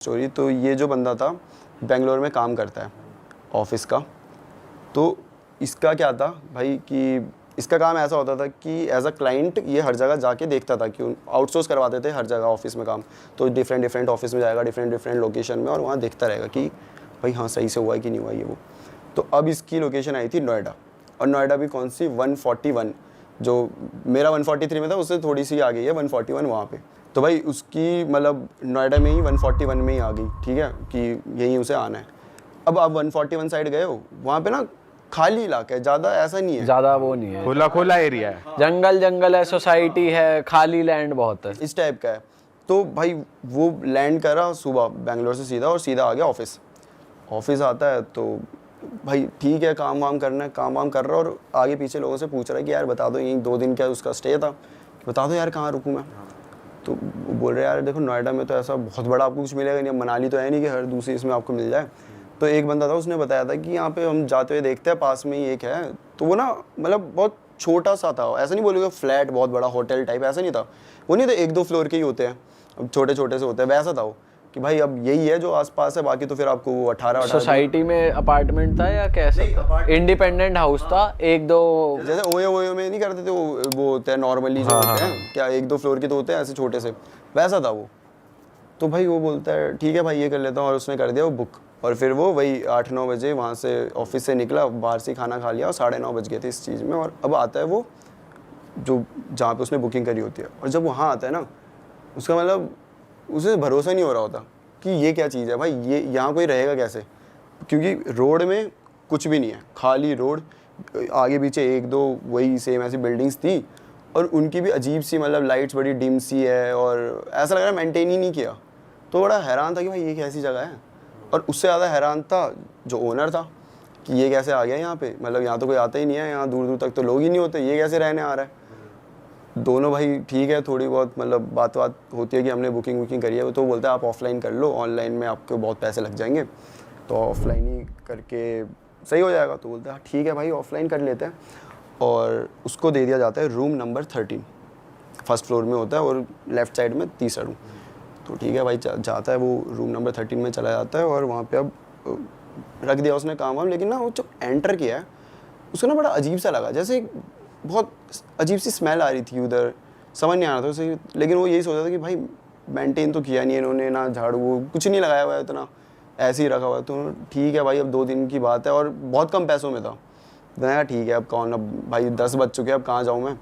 Story. तो ये जो बंदा था बेंगलोर में काम करता है ऑफिस का। तो इसका क्या था भाई कि इसका काम ऐसा होता था कि एज अ क्लाइंट ये हर जगह जाके देखता था कि आउटसोर्स करवाते थे हर जगह ऑफिस में काम। तो डिफरेंट ऑफिस में जाएगा, डिफरेंट लोकेशन में, और वहाँ देखता रहेगा कि भाई हाँ सही से हुआ है कि नहीं हुआ ये वो। तो अब इसकी लोकेशन आई थी नोएडा, और नोएडा भी कौन सी 141, जो मेरा 143 में था उससे थोड़ी सी आ गई है 141 वहाँ पे। तो भाई उसकी मतलब नोएडा में ही 141 में ही आ गई, ठीक है, कि यहीं उसे आना है। अब आप 141 साइड गए हो, वहाँ पे ना खाली इलाका है, ज़्यादा ऐसा नहीं है, ज्यादा वो नहीं है, खुला खुला एरिया है, जंगल है, सोसाइटी है, खाली लैंड बहुत है, इस टाइप का है। तो भाई वो लैंड करा सुबह बेंगलोर से सीधा, और सीधा आ गया ऑफिस आता है। तो भाई ठीक है, काम वाम करना है, काम वाम कर रहा है, और आगे पीछे लोगों से पूछ रहा है कि यार बता दो यहीं 2 दिन क्या उसका स्टे था, बता दो यार कहाँ रुकूँ मैं। तो वो बोल रहे यार देखो नोएडा में तो ऐसा बहुत बड़ा आपको कुछ मिलेगा नहीं, मनाली तो है नहीं कि हर दूसरी इसमें आपको मिल जाए। तो एक बंदा था उसने बताया था कि यहाँ पे हम जाते हुए देखते हैं पास में ही एक है। तो वो ना मतलब बहुत छोटा सा था, ऐसा नहीं बोलेगा फ्लैट बहुत बड़ा होटल टाइप, ऐसा नहीं था, वो नहीं था 1-2 फ्लोर के ही होते हैं, अब छोटे छोटे से होते हैं, वैसा था वो कि भाई अब यही है जो आसपास है, बाकी तो फिर आपको वो 18 सोसाइटी में अपार्टमेंट था या कैसा था? इंडिपेंडेंट हाउस था, 1-2 जैसे ओयो में नहीं करते थे वो होते हैं नॉर्मली जो होते हैं, क्या 1-2 फ्लोर के तो होते हैं ऐसे छोटे से, वैसा था वो। तो भाई वो बोलता है ठीक है भाई ये कर लेता हूँ, और उसने कर दिया वो बुक। और फिर वो वही 8-9 बजे वहाँ से ऑफिस से निकला, बाहर से खाना खा लिया, और 9:30 बज गए थे इस चीज़ में। और अब आता है वो जो जहाँ पे उसने बुकिंग करी होती है, और जब वहाँ आता है ना उसका मतलब उसे भरोसा नहीं हो रहा होता कि ये क्या चीज़ है भाई, ये यहाँ कोई रहेगा कैसे, क्योंकि रोड में कुछ भी नहीं है, खाली रोड, आगे पीछे 1-2 वही सेम ऐसी बिल्डिंग्स थी, और उनकी भी अजीब सी मतलब लाइट्स बड़ी डिम सी है, और ऐसा लग रहा है मेंटेन ही नहीं किया। तो बड़ा हैरान था कि भाई ये कैसी जगह है, और उससे ज़्यादा हैरान था जो ओनर था कि ये कैसे आ गया यहाँ पे, मतलब यहाँ तो कोई आता ही नहीं है, यहाँ दूर दूर तक तो लोग ही नहीं होते, ये कैसे रहने आ रहा है। दोनों भाई ठीक है, थोड़ी बहुत मतलब बात होती है कि हमने बुकिंग करी है, तो बोलता है आप ऑफलाइन कर लो, ऑनलाइन में आपको बहुत पैसे लग जाएंगे, तो ऑफलाइन ही करके सही हो जाएगा। तो बोलता है ठीक है भाई ऑफलाइन कर लेते हैं, और उसको दे दिया जाता है रूम नंबर 13, फर्स्ट फ्लोर में होता है, और लेफ़्ट साइड में तीसरा रूम। तो ठीक है भाई जाता है वो रूम नंबर 13 में चला जाता है, और वहाँ पे अब रख दिया उसने काम वाम। लेकिन ना वो जब एंटर किया है उसको ना बड़ा अजीब सा लगा, जैसे बहुत अजीब सी स्मेल आ रही थी उधर, समझ नहीं आ रहा था उसे। लेकिन वो यही सोचा था कि भाई मेंटेन तो किया नहीं इन्होंने, ना झाड़ू वो कुछ नहीं लगाया हुआ है, इतना ऐसे ही रखा हुआ है। तो ठीक है भाई अब 2 दिन की बात है, और बहुत कम पैसों में था। मैंने कहा ठीक है अब कौन, अब भाई 10 बज चुके हैं, अब कहाँ जाऊँ मैं।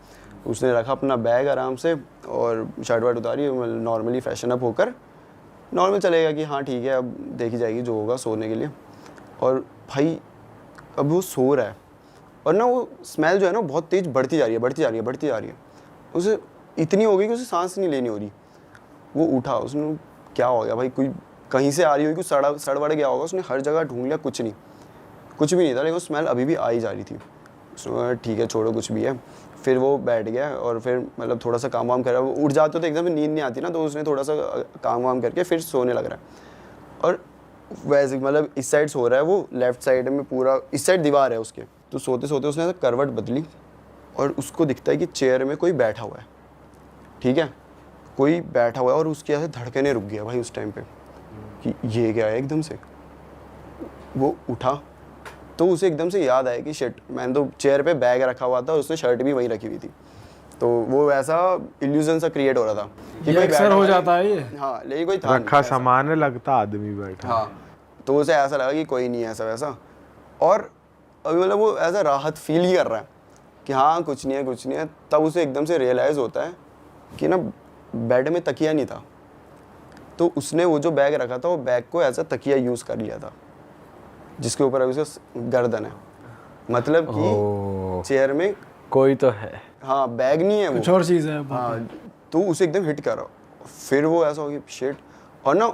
उसने रखा अपना बैग आराम से, और शर्ट वर्ट उतारी, नॉर्मली फैशन अप होकर नॉर्मल चलेगा कि हाँ ठीक है अब देखी जाएगी जो होगा, सोने के लिए। और भाई अब वो सो रहा है, और ना वो स्मेल जो है ना बहुत तेज़ बढ़ती जा रही है। उसे इतनी हो गई कि उसे सांस नहीं लेनी हो रही। वो उठा, उसने क्या हो गया भाई, कोई कहीं से आ रही होगी, कुछ सड़ गया होगा। उसने हर जगह ढूंढ लिया, कुछ भी नहीं था, लेकिन वो स्मेल अभी भी आ ही जा रही थी। उसने ठीक है छोड़ो कुछ भी है। फिर वो बैठ गया, और फिर मतलब थोड़ा सा काम वाम कर रहा है। वो उठ जाते तो एकदम से नींद नहीं आती ना, तो उसने थोड़ा सा काम वाम करके फिर सोने लग रहा है। और वैसे मतलब इस साइड सो रहा है वो, लेफ्ट साइड में पूरा इस साइड दीवार है उसके। तो सोते सोते उसने करवट बदली, और उसको दिखता है कि चेयर में कोई बैठा हुआ है, ठीक है, कोई बैठा हुआ है, और उसकी ऐसे धड़कने रुक गया भाई उस टाइम पे कि ये क्या है। एकदम से वो उठा, तो उसे एकदम से याद आया कि शिट, मैंने तो चेयर पे बैग रखा हुआ था, उसने शर्ट भी वहीं रखी हुई थी। तो वो ऐसा इल्यूजन सा क्रिएट हो रहा था कि कोई अक्सर हो जाता है ये। हाँ, लेकिन कोई था रखा सामान है, लगता आदमी बैठा। हाँ, तो उसे ऐसा लगा कि कोई नहीं है ऐसा वैसा। और अभी मतलब वो ऐसा राहत फील ही कर रहा है कि हाँ कुछ नहीं है। तब उसे एकदम से रियलाइज़ होता है कि ना बेड में तकिया नहीं था। तो उसने वो जो बैग रखा था, वो बैग को ऐसा तकिया यूज़ कर लिया था, जिसके ऊपर अभी उसका गर्दन है। मतलब कि चेयर में कोई तो है, हाँ बैग नहीं है, कुछ वो और चीज़ है। हाँ। तो उसे एकदम हिट करा, फिर वो ऐसा हो गया शिट। और ना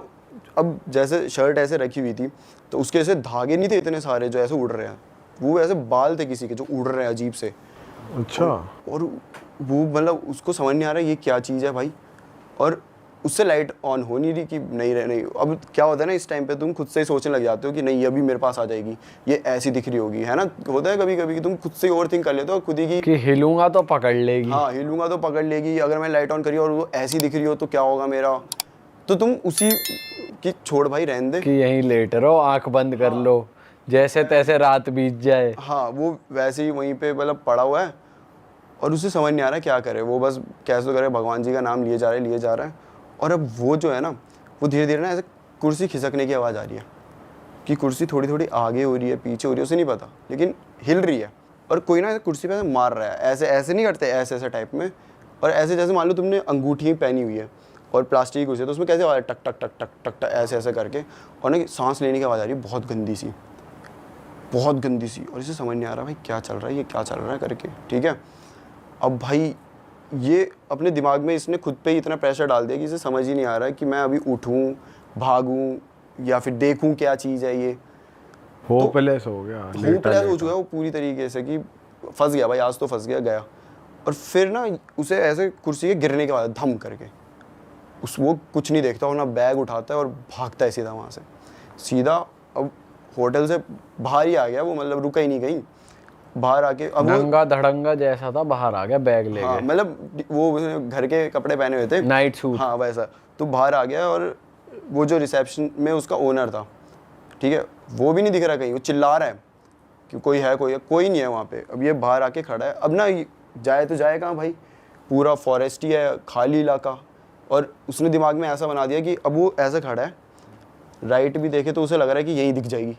अब जैसे शर्ट ऐसे रखी हुई थी, तो उसके ऐसे धागे नहीं थे इतने सारे जो ऐसे उड़ रहे हैं, वो ऐसे बाल थे किसी के जो उड़ रहे हैं अजीब से। अच्छा। और वो मतलब उसको समझ नहीं आ रहा ये क्या चीज़ है भाई। और उससे लाइट ऑन हो नहीं रही कि नहीं। अब क्या होता है ना, इस टाइम पे तुम खुद से ही सोचने लग जाते हो कि नहीं अभी मेरे पास आ जाएगी, ये ऐसी दिख रही होगी, है ना। होता है कभी कभी कि तुम खुद से ओवर थिंक कर लेते हो खुद ही कि हिलूंगा तो पकड़ लेगी। हाँ हिलूंगा तो पकड़ लेगी, अगर मैं लाइट ऑन करी और वो ऐसी दिख रही हो तो क्या होगा मेरा। तो तुम उसी की छोड़ भाई, रहने दे। कि यहीं लेट रहो, आंख बंद कर लो, जैसे तैसे रात बीत जाए। हाँ, वो वैसे ही वहीं पे मतलब पड़ा हुआ है और उसे समझ नहीं आ रहा क्या करे। वो बस कैसे तो करे, भगवान जी का नाम लिए जा रहा है। और अब वो जो है ना, वो धीरे धीरे ना ऐसे कुर्सी खिसकने की आवाज़ आ रही है कि कुर्सी थोड़ी थोड़ी आगे हो रही है, पीछे हो रही है, उसे नहीं पता, लेकिन हिल रही है। और कोई ना कुर्सी पे ऐसे मार रहा है, ऐसे ऐसे नहीं करते, ऐसे ऐसे टाइप में। और ऐसे जैसे मान लो तुमने अंगूठी पहनी हुई है और प्लास्टिक की कुर्सी है, तो उसमें कैसे आवाज़, टक टक टक टक टक टक ऐसे ऐसे करके, और ना सांस लेने की आवाज़ आ रही है, बहुत गंदी सी, बहुत गंदी सी। और इसे समझ नहीं आ रहा भाई क्या चल रहा है, ये क्या चल रहा है करके, ठीक है। अब भाई ये अपने दिमाग में इसने खुद पे ही इतना प्रेशर डाल दिया कि इसे समझ ही नहीं आ रहा है कि मैं अभी उठूं, भागूं या फिर देखूं क्या चीज़ है ये। होपलेस हो गया, होपलेस हो चुका है वो पूरी तरीके से कि फंस गया भाई, आज तो फंस गया। और फिर ना उसे ऐसे कुर्सी के गिरने के बाद धम करके वो कुछ नहीं देखता और ना बैग उठाता है और भागता है सीधा वहाँ से, सीधा। अब होटल से बाहर ही आ गया वो, मतलब रुका ही नहीं कहीं, बाहर आके अब नंगा धड़ंगा जैसा था, बाहर आ गया बैग लेके। हाँ, मतलब वो घर के कपड़े पहने हुए थे, नाइट सूट। हाँ वैसा। तो बाहर आ गया और वो जो रिसेप्शन में उसका ओनर था, ठीक है, वो भी नहीं दिख रहा कहीं। वो चिल्ला रहा है कि कोई है, कोई नहीं है वहाँ पे। अब ये बाहर आके खड़ा है। अब ना जाए तो जाए कहाँ भाई, पूरा फॉरेस्ट ही है, खाली इलाका। और उसने दिमाग में ऐसा बना दिया कि अब वो ऐसा खड़ा है, राइट भी देखे तो उसे लग रहा है कि यही दिख जाएगी,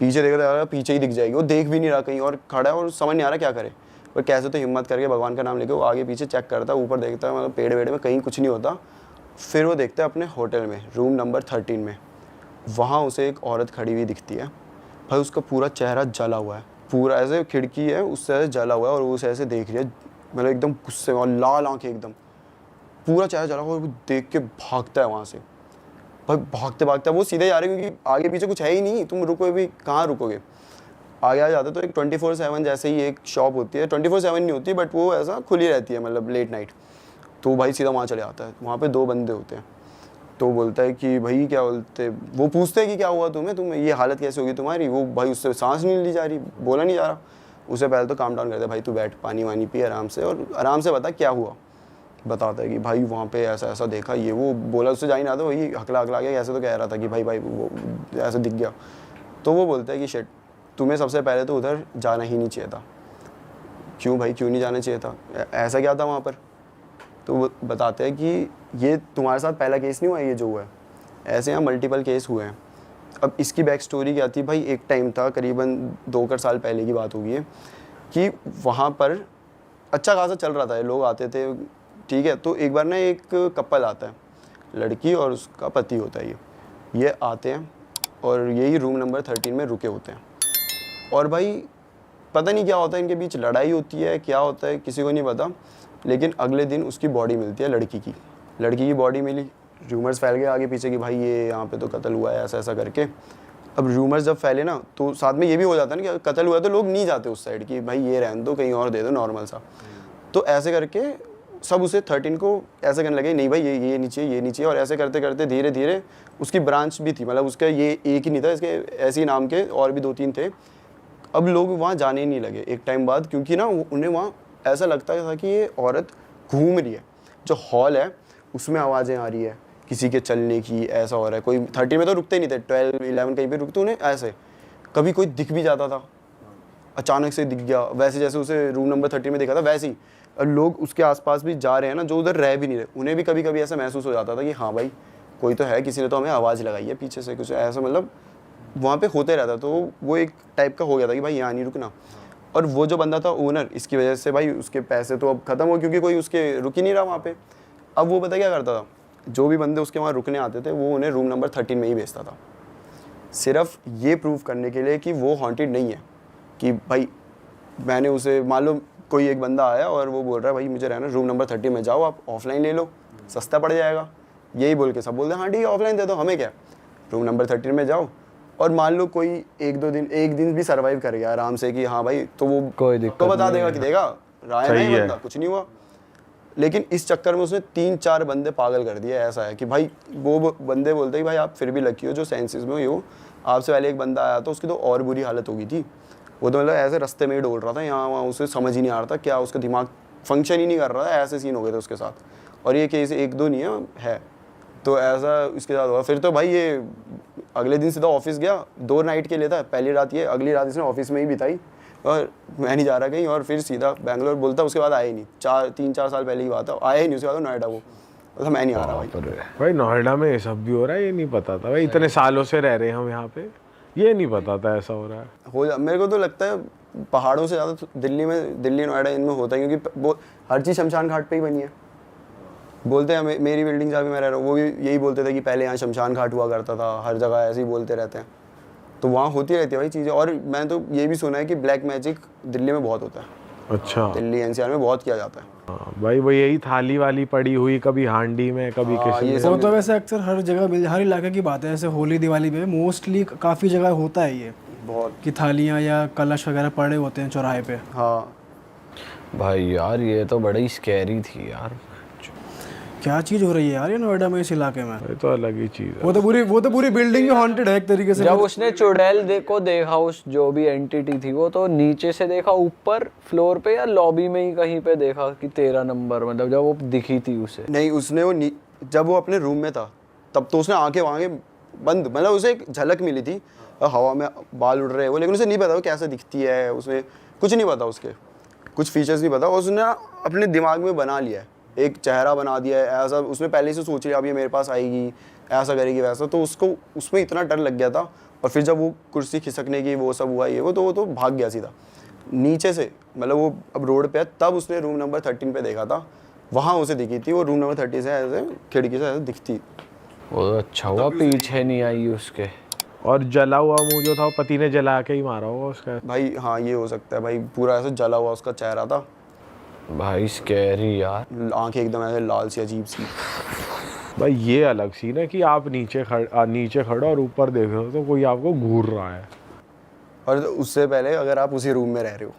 पीछे देखे तो पीछे ही दिख जाएगी। वो देख भी नहीं रहा कहीं और खड़ा है और समझ नहीं आ रहा क्या करे। पर कैसे तो हिम्मत करके भगवान का नाम लेके वो आगे पीछे चेक करता है, ऊपर देखता है, मतलब पेड़ वेड़ में कहीं कुछ नहीं होता। फिर वो देखता है अपने होटल में, रूम नंबर 13 में, वहाँ उसे एक औरत खड़ी हुई दिखती है। भाई उसका पूरा चेहरा जला हुआ है, पूरा ऐसे खिड़की है उससे ऐसे जला हुआ है और वो उसे ऐसे देख रही है, मतलब एकदम गुस्से में, और लाल आंखें एकदम, पूरा चेहरा जला हुआ। और वो देख के भागता है वहाँ से। भाई भागते भागते वो सीधे जा रहे हैं क्योंकि आगे पीछे कुछ है ही नहीं, तुम रुकोगे भी कहाँ रुकोगे। आगे आ जाते तो एक 24/7 जैसे ही एक शॉप होती है, 24/7 नहीं होती बट वो ऐसा खुली रहती है, मतलब लेट नाइट। तो भाई सीधा वहाँ चले आता है। वहाँ पे 2 बंदे होते हैं। तो बोलता है कि भाई क्या बोलते, वो पूछते हैं कि क्या हुआ तुम्हें ये हालत कैसे होगी तुम्हारी। वो भाई उससे सांस नहीं ली जा रही, बोला नहीं जा रहा। उसे पहले तो काम डाउन करते, भाई तू बैठ, पानी वानी पी आराम से, और आराम से बता क्या हुआ। बताता है कि भाई वहाँ पे ऐसा ऐसा देखा, ये वो बोला, उससे जा ही ना था, वही हकला गया, ऐसे तो कह रहा था कि भाई वो ऐसा दिख गया। तो वो बोलता है कि शिट, तुम्हें सबसे पहले तो उधर जाना ही नहीं चाहिए था। क्यों भाई, क्यों नहीं जाना चाहिए था, ऐसा क्या था वहाँ पर। तो वो बताते हैं कि ये तुम्हारे साथ पहला केस नहीं हुआ ये जो हुआ है, ऐसे यहाँ मल्टीपल केस हुए हैं। अब इसकी बैक स्टोरी क्या थी भाई, एक टाइम था करीबन 2 साल पहले की बात होगी कि वहाँ पर अच्छा खासा चल रहा था, लोग आते थे, ठीक है। तो एक बार ना एक कपल आता है, लड़की और उसका पति होता है, ये आते हैं और यही रूम नंबर 13 में रुके होते हैं। और भाई पता नहीं क्या होता है, इनके बीच लड़ाई होती है, क्या होता है किसी को नहीं पता। लेकिन अगले दिन उसकी बॉडी मिलती है, लड़की की बॉडी मिली। रूमर्स फैल गए आगे पीछे कि भाई ये यहाँ पे तो कत्ल हुआ है, ऐसा ऐसा करके। अब रूमर्स जब फैले ना, तो साथ में ये भी हो जाता है ना कि कत्ल हुआ है तो लोग नहीं जाते उस साइड की, भाई ये रहने दो, कहीं और दे दो नॉर्मल सा। तो ऐसे करके सब उसे 13 को ऐसे करने लगे, नहीं भाई ये नहीं चाहिए। और ऐसे करते करते धीरे धीरे उसकी ब्रांच भी थी, मतलब उसका ये एक ही नहीं था, इसके ऐसे ही नाम के और भी 2-3 थे। अब लोग वहाँ जाने ही नहीं लगे एक टाइम बाद, क्योंकि ना उन्हें वहाँ ऐसा लगता था कि ये औरत घूम रही है। जो हॉल है उसमें आवाज़ें आ रही है किसी के चलने की, ऐसा हो रहा है। कोई 13 में तो रुकते नहीं थे, 12-11 कहीं पे रुकते, उन्हें ऐसे कभी कोई दिख भी जाता था, अचानक से दिख गया, वैसे जैसे उसे रूम नंबर 13 में देखा था वैसे ही। और लोग उसके आसपास भी जा रहे हैं ना, जो उधर रह भी नहीं रहे, उन्हें भी कभी कभी ऐसा महसूस हो जाता था कि हाँ भाई कोई तो है, किसी ने तो हमें आवाज़ लगाई है पीछे से, कुछ ऐसा, मतलब वहाँ पे होते रहता। तो वो एक टाइप का हो गया था कि भाई यहाँ नहीं रुकना। और वो जो बंदा था ओनर, इसकी वजह से भाई उसके पैसे तो अब ख़त्म हो, क्योंकि कोई उसके रुक ही नहीं रहा वहाँ पे। अब वो पता क्या करता था, जो भी बंदे उसके वहाँ रुकने आते थे वो उन्हें रूम नंबर 13 में ही भेजता था, सिर्फ ये प्रूव करने के लिए कि वो हॉन्टेड नहीं है। कि भाई मैंने उसे, मान लो कोई एक बंदा आया और वो बोल रहा है भाई मुझे रहना रूम नंबर 13 में, जाओ आप ऑफलाइन ले लो, सस्ता पड़ जाएगा, यही बोल के सब बोलते हैं हाँ ठीक है ऑफलाइन दे दो, हमें क्या, रूम नंबर 13 में जाओ। और मान लो कोई एक दिन भी सर्वाइव कर गया आराम से कि हाँ भाई, तो वो कोई दिक्कत तो बता नहीं देगा है। कि देगा राय नहीं बंदा, कुछ नहीं हुआ। लेकिन इस चक्कर में उसने 3-4 बंदे पागल कर दिए। ऐसा है कि भाई वो बंदे बोलते हैं भाई आप फिर भी लकी हो जो सेंसेस में हो। आपसे पहले एक बंदा आया था, उसकी तो और बुरी हालत हो गई थी, वो तो मतलब ऐसे रास्ते में ही डोल रहा था यहाँ वहाँ, उसे समझ ही नहीं आ रहा था क्या, उसका दिमाग फंक्शन ही नहीं कर रहा था, ऐसे सीन हो गए थे उसके साथ। और ये केस 1-2 नहीं है। तो ऐसा उसके साथ हुआ। फिर तो भाई ये अगले दिन सीधा ऑफिस गया, 2 नाइट के लिए था, पहली रात ये, अगली रात इसने ऑफिस में ही बिताई और मैं नहीं जा रहा कहीं, और फिर सीधा बैंगलोर बोलता। उसके बाद आया ही नहीं, 3-4 साल पहले की बात है, आया ही नहीं उसके बाद नोएडा। वो तो मैं नहीं आ रहा भाई। भाई नोएडा में ये सब भी हो रहा है, ये नहीं पता था भाई, इतने सालों से रह रहे हैं हम यहाँ पे, ये नहीं पता था ऐसा हो रहा है। मेरे को तो लगता है पहाड़ों से ज़्यादा दिल्ली नोएडा इनमें होता है, क्योंकि वो हर चीज़ शमशान घाट पे ही बनी है। बोलते हैं मेरी बिल्डिंग जहाँ भी मैं रह रहा हूँ, वो भी यही बोलते थे कि पहले यहाँ शमशान घाट हुआ करता था, हर जगह ऐसे ही बोलते रहते हैं। तो वहाँ होती रहती है भाई चीज़ें। और मैंने तो ये भी सुना है कि ब्लैक मैजिक दिल्ली में बहुत होता है। अच्छा। दिल्ली एनसीआर में बहुत किया जाता है। हाँ भाई, वो यही थाली वाली पड़ी हुई, कभी हांडी में, कभी किसी में। वो तो वैसे अक्सर हर जगह हर इलाके की बात है, जैसे होली दिवाली में मोस्टली काफ़ी जगह होता है ये बहुत कि थालियाँ या कलश वगैरह पड़े होते हैं चौराहे पे। हाँ भाई यार ये तो बड़ी स्कैरी थी यार। क्या चीज़ हो रही है यार ये नोएडा में, इस इलाके में। ये तो अलग ही चीज़ है। वो तो पूरी बिल्डिंग ही हॉन्टेड है एक तरीके से। जब उसने चुड़ैल को देखा, उस जो भी एंटिटी थी वो, तो नीचे से देखा, ऊपर फ्लोर पे या लॉबी में ही कहीं पे देखा कि 13 नंबर, मतलब जब वो दिखी थी उसे? नहीं, उसने वो जब वो अपने रूम में था तब तो उसने आंखें वांखें बंद, मतलब उसे एक झलक मिली थी, हवा में बाल उड़ रहे हैं वो, लेकिन उसे नहीं पता वो कैसे दिखती है, उसे कुछ नहीं पता, उसके कुछ फीचर्स नहीं पता। उसने अपने दिमाग में बना लिया है, एक चेहरा बना दिया है ऐसा, उसने पहले से सोच लिया अब ये मेरे पास आएगी, ऐसा करेगी वैसा। तो उसको उसमें इतना डर लग गया था। और फिर जब वो कुर्सी खिसकने की वो सब हुआ ये वो तो भाग गया सीधा नीचे से, मतलब वो अब रोड पे है, तब उसने रूम नंबर 13 पे देखा था, वहाँ उसे दिखी थी वो रूम नंबर 30 से ऐसे खिड़की से ऐसे दिखती। वो तो अच्छा हुआ पीछे नहीं आई उसके। और जला हुआ मुंह जो था वो पति ने जला के ही मारा होगा उसका। भाई हाँ ये हो सकता है भाई, पूरा ऐसे जला हुआ उसका चेहरा था भाई स्कैरी यार, आंखें एकदम ऐसे लाल सी अजीब सी। भाई ये अलग सीन है कि आप नीचे खड़े और ऊपर देख रहे हो तो कोई आपको घूर रहा है। और उससे पहले अगर आप उसी रूम में रह रहे हो,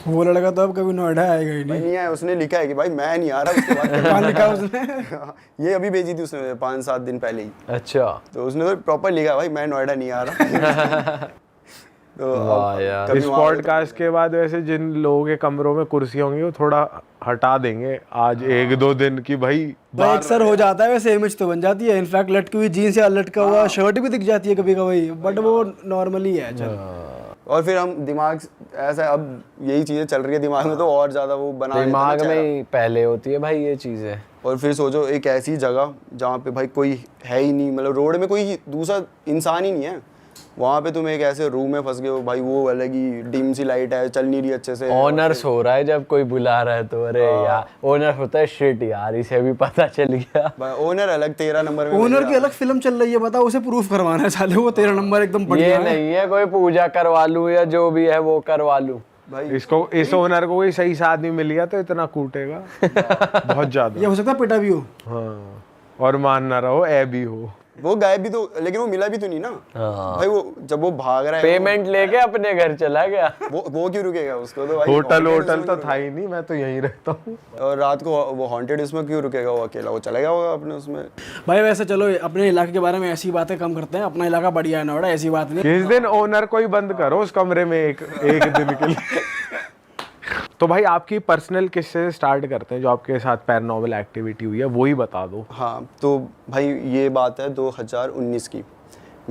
वो लड़का तो अब कभी नोएडा आएगा ही भाई नहीं। नहीं आया, उसने लिखा है कि भाई मैं नहीं आ रहा। उसके बाद कहाँ लिखा उसने? ये अभी भेजी थी उसने 5-7 दिन पहले ही, अच्छा। तो उसने तो प्रॉपर लिखा भाई मैं नोएडा नहीं आ रहा। तो वाह यार। कभी इस वहाँ पॉडकास्ट के बाद वैसे जिन लोगों के कमरों में कुर्सी होंगी वो थोड़ा हटा देंगे आज 1-2 दिन की भाई। भाई अक्सर हो जाता है वैसे, इमेज तो बन जाती है। इनफैक्ट लटकी हुई जीन्स या लटका हुआ शर्ट भी दिख जाती है कभी कभी, बट वो नॉर्मली है। चल और फिर हम दिमाग ऐसा, अब यही चीजें चल रही है दिमाग में तो और ज्यादा वो बना देते हैं दिमाग ना में चेहरा। ही पहले होती है भाई ये चीजें। और फिर सोचो एक ऐसी जगह जहाँ पे भाई कोई है ही नहीं, मतलब रोड में कोई दूसरा इंसान ही नहीं है, वहाँ पे तुम एक ऐसे रूम में फंस गए हो भाई, वो अलग ही डिम सी लाइट है, चल नहीं रही अच्छे से। ऑनर्स हो रहा है जब कोई बुला रहा है तो, अरे यार ओनर होता है शिट यार, इसे भी पता चल गया। ओनर अलग 13 नंबर में ओनर की अलग फिल्म चल रही है, बता उसे प्रूफ करवाना है साले, वो 13 नंबर एकदम बढ़िया ये है। नहीं है कोई पूजा करवा लूं या जो भी है वो करवा लूं भाई। इसको इस ओनर को कोई सही साथ नहीं मिल गया तो इतना कूटेगा बहुत ज्यादा। ये हो सकता है पिटा भी हो। हाँ, और मान ना रहो ए भी हो। वो गायब भी तो, लेकिन वो मिला भी तो नहीं ना। भाई वो जब वो भाग रहा है पेमेंट लेके अपने घर चला गया। वो क्यों रुकेगा उसको तो भाई, होटल तो था ही नहीं, मैं तो यहीं रहता हूँ। और रात को वो हॉन्टेड उसमें क्यों रुकेगा वो अकेला, वो चला गया होगा अपने उसमें। भाई वैसे चलो अपने इलाके के बारे में ऐसी बातें कम करते हैं, अपना इलाका बढ़िया है नोएडा, ऐसी बात नहीं। किस दिन ओनर को ही बंद करो उस कमरे में एक दिन के लिए। तो भाई आपकी पर्सनल किससे स्टार्ट करते हैं, जो आपके साथ पैरानॉर्मल एक्टिविटी हुई है वो ही बता दो। हाँ तो भाई ये बात है 2019 की,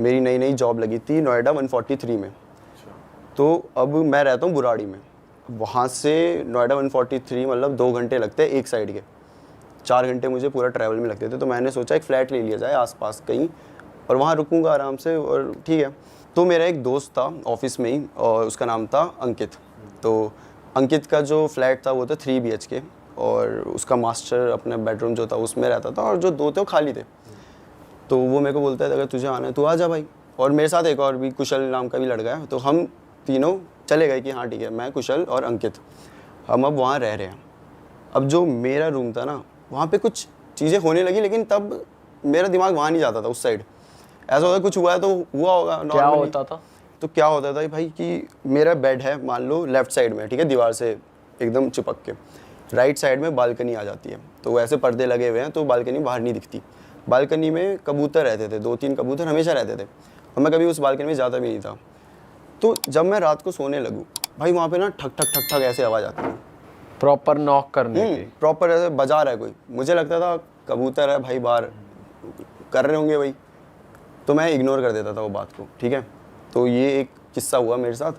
मेरी नई नई जॉब लगी थी नोएडा 143 में। तो अब मैं रहता हूँ बुराड़ी में, वहाँ से नोएडा 143 मतलब 2 घंटे लगते हैं एक साइड के, 4 घंटे मुझे पूरा ट्रैवल में लगते थे। तो मैंने सोचा एक फ़्लैट ले लिया जाए आसपास कहीं और वहाँ रुकूँगा आराम से, और ठीक है। तो मेरा एक दोस्त था ऑफिस में ही और उसका नाम था अंकित। तो अंकित का जो फ्लैट था वो था 3 BHK और उसका मास्टर अपने बेडरूम जो था उसमें रहता था और जो 2 थे वो खाली थे। तो वो मेरे को बोलता है अगर तुझे आना है तो आ जा भाई। और मेरे साथ एक और भी कुशल नाम का भी लड़का है, तो हम तीनों चले गए कि हाँ ठीक है, मैं कुशल और अंकित हम अब वहाँ रह रहे हैं। अब जो मेरा रूम था ना वहाँ पे कुछ चीज़ें होने लगी, लेकिन तब मेरा दिमाग वहाँ नहीं जाता था उस साइड। ऐसा होता कुछ हुआ है तो हुआ होगा नॉर्मली। क्या होता था? तो क्या होता था भाई कि मेरा बेड है मान लो लेफ्ट साइड में, ठीक है, दीवार से एकदम चिपक के। राइट साइड में बालकनी आ जाती है, तो वैसे पर्दे लगे हुए हैं तो बालकनी बाहर नहीं दिखती। बालकनी में कबूतर रहते थे, 2-3 कबूतर हमेशा रहते थे और मैं कभी उस बालकनी में जाता भी नहीं था। तो जब मैं रात को सोने लगूँ भाई वहाँ पे ना ठक ठक ठक ठक ऐसे आवाज़ आती है, प्रॉपर नॉक करने की। प्रॉपर ऐसे बजा रहा है कोई। मुझे लगता था कबूतर है भाई बाहर कर रहे होंगे भाई, तो मैं इग्नोर कर देता था वो बात को, ठीक है। तो ये एक किस्सा हुआ मेरे साथ।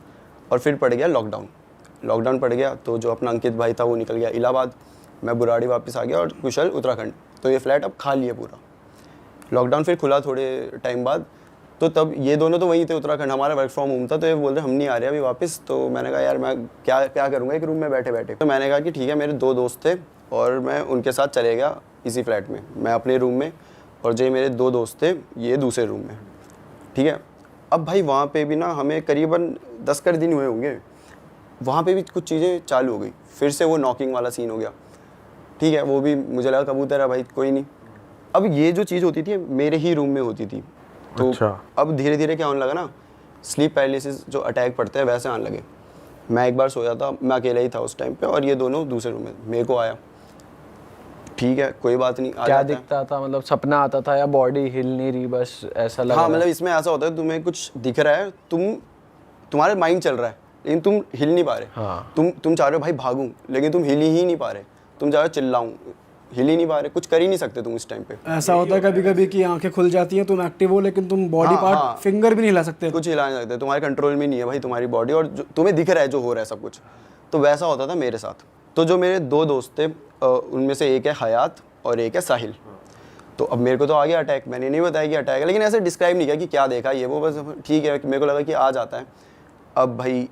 और फिर पड़ गया लॉकडाउन पड़ गया, तो जो अपना अंकित भाई था वो निकल गया इलाहाबाद, मैं बुराड़ी वापस आ गया और कुशल उत्तराखंड। तो ये फ्लैट अब खाली है पूरा। लॉकडाउन फिर खुला थोड़े टाइम बाद, तो तब ये दोनों तो वहीं थे उत्तराखंड, हमारा वर्क फ्रॉम होम था। तो ये बोल रहे हम नहीं आ रहे अभी वापस। तो मैंने कहा यार मैं क्या करूँगा एक रूम में बैठे बैठे। तो मैंने कहा कि ठीक है, मेरे 2 दोस्त थे और मैं उनके साथ चले गया इसी फ्लैट में, मैं अपने रूम में और जो मेरे 2 दोस्त थे ये दूसरे रूम में, ठीक है। अब भाई वहाँ पे भी ना हमें करीबन 10 कर दिन हुए होंगे, वहाँ पे भी कुछ चीज़ें चालू हो गई, फिर से वो नॉकिंग वाला सीन हो गया, ठीक है। वो भी मुझे लगा कबूतर है भाई कोई नहीं। अब ये जो चीज़ होती थी मेरे ही रूम में होती थी, तो अच्छा। अब धीरे धीरे क्या होने लगा ना, स्लीप पैरालिसिस जो अटैक पड़ते हैं वैसे आने लगे। मैं एक बार सोया था, मैं अकेला ही था उस टाइम पे और ये दोनों दूसरे रूम में, मेरे को आया, ठीक है कोई बात नहीं, आ क्या जाता है। दिखता था, मतलब सपना आता था या बॉडी हिल नहीं रही, बस ऐसा लगा? हाँ मतलब इसमें ऐसा होता है तुम्हें कुछ दिख रहा है, तुम्हारे माइंड चल रहा है लेकिन तुम हिल नहीं पा रहे। हाँ। तुम चाह रहे हो भाई भागूं, लेकिन तुम हिल ही नहीं पा रहे। तुम चाह रहे हो चिल्लाऊं, हिल ही नहीं पा रहे, कुछ कर ही नहीं सकते तुम इस टाइम पे। ऐसा होता है कभी कभी कि आंखें खुल जाती हैं, तुम एक्टिव हो लेकिन तुम बॉडी हाँ, पार्ट हाँ। फिंगर भी नहीं हिला सकते। कुछ हिला नहीं सकते, तुम्हारे कंट्रोल में नहीं है भाई तुम्हारी बॉडी, और तुम्हें दिख रहा है जो हो रहा है सब कुछ। तो वैसा होता था मेरे साथ। तो जो मेरे 2 दोस्त थे उनमें से एक है हयात और एक है साहिल। तो अब मेरे को तो आ गया अटैक, मैंने नहीं बताया कि अटैक है, लेकिन ऐसे डिस्क्राइब नहीं किया कि क्या देखा ये वो, बस ठीक है मेरे को लगा कि आ जाता है। अब भाई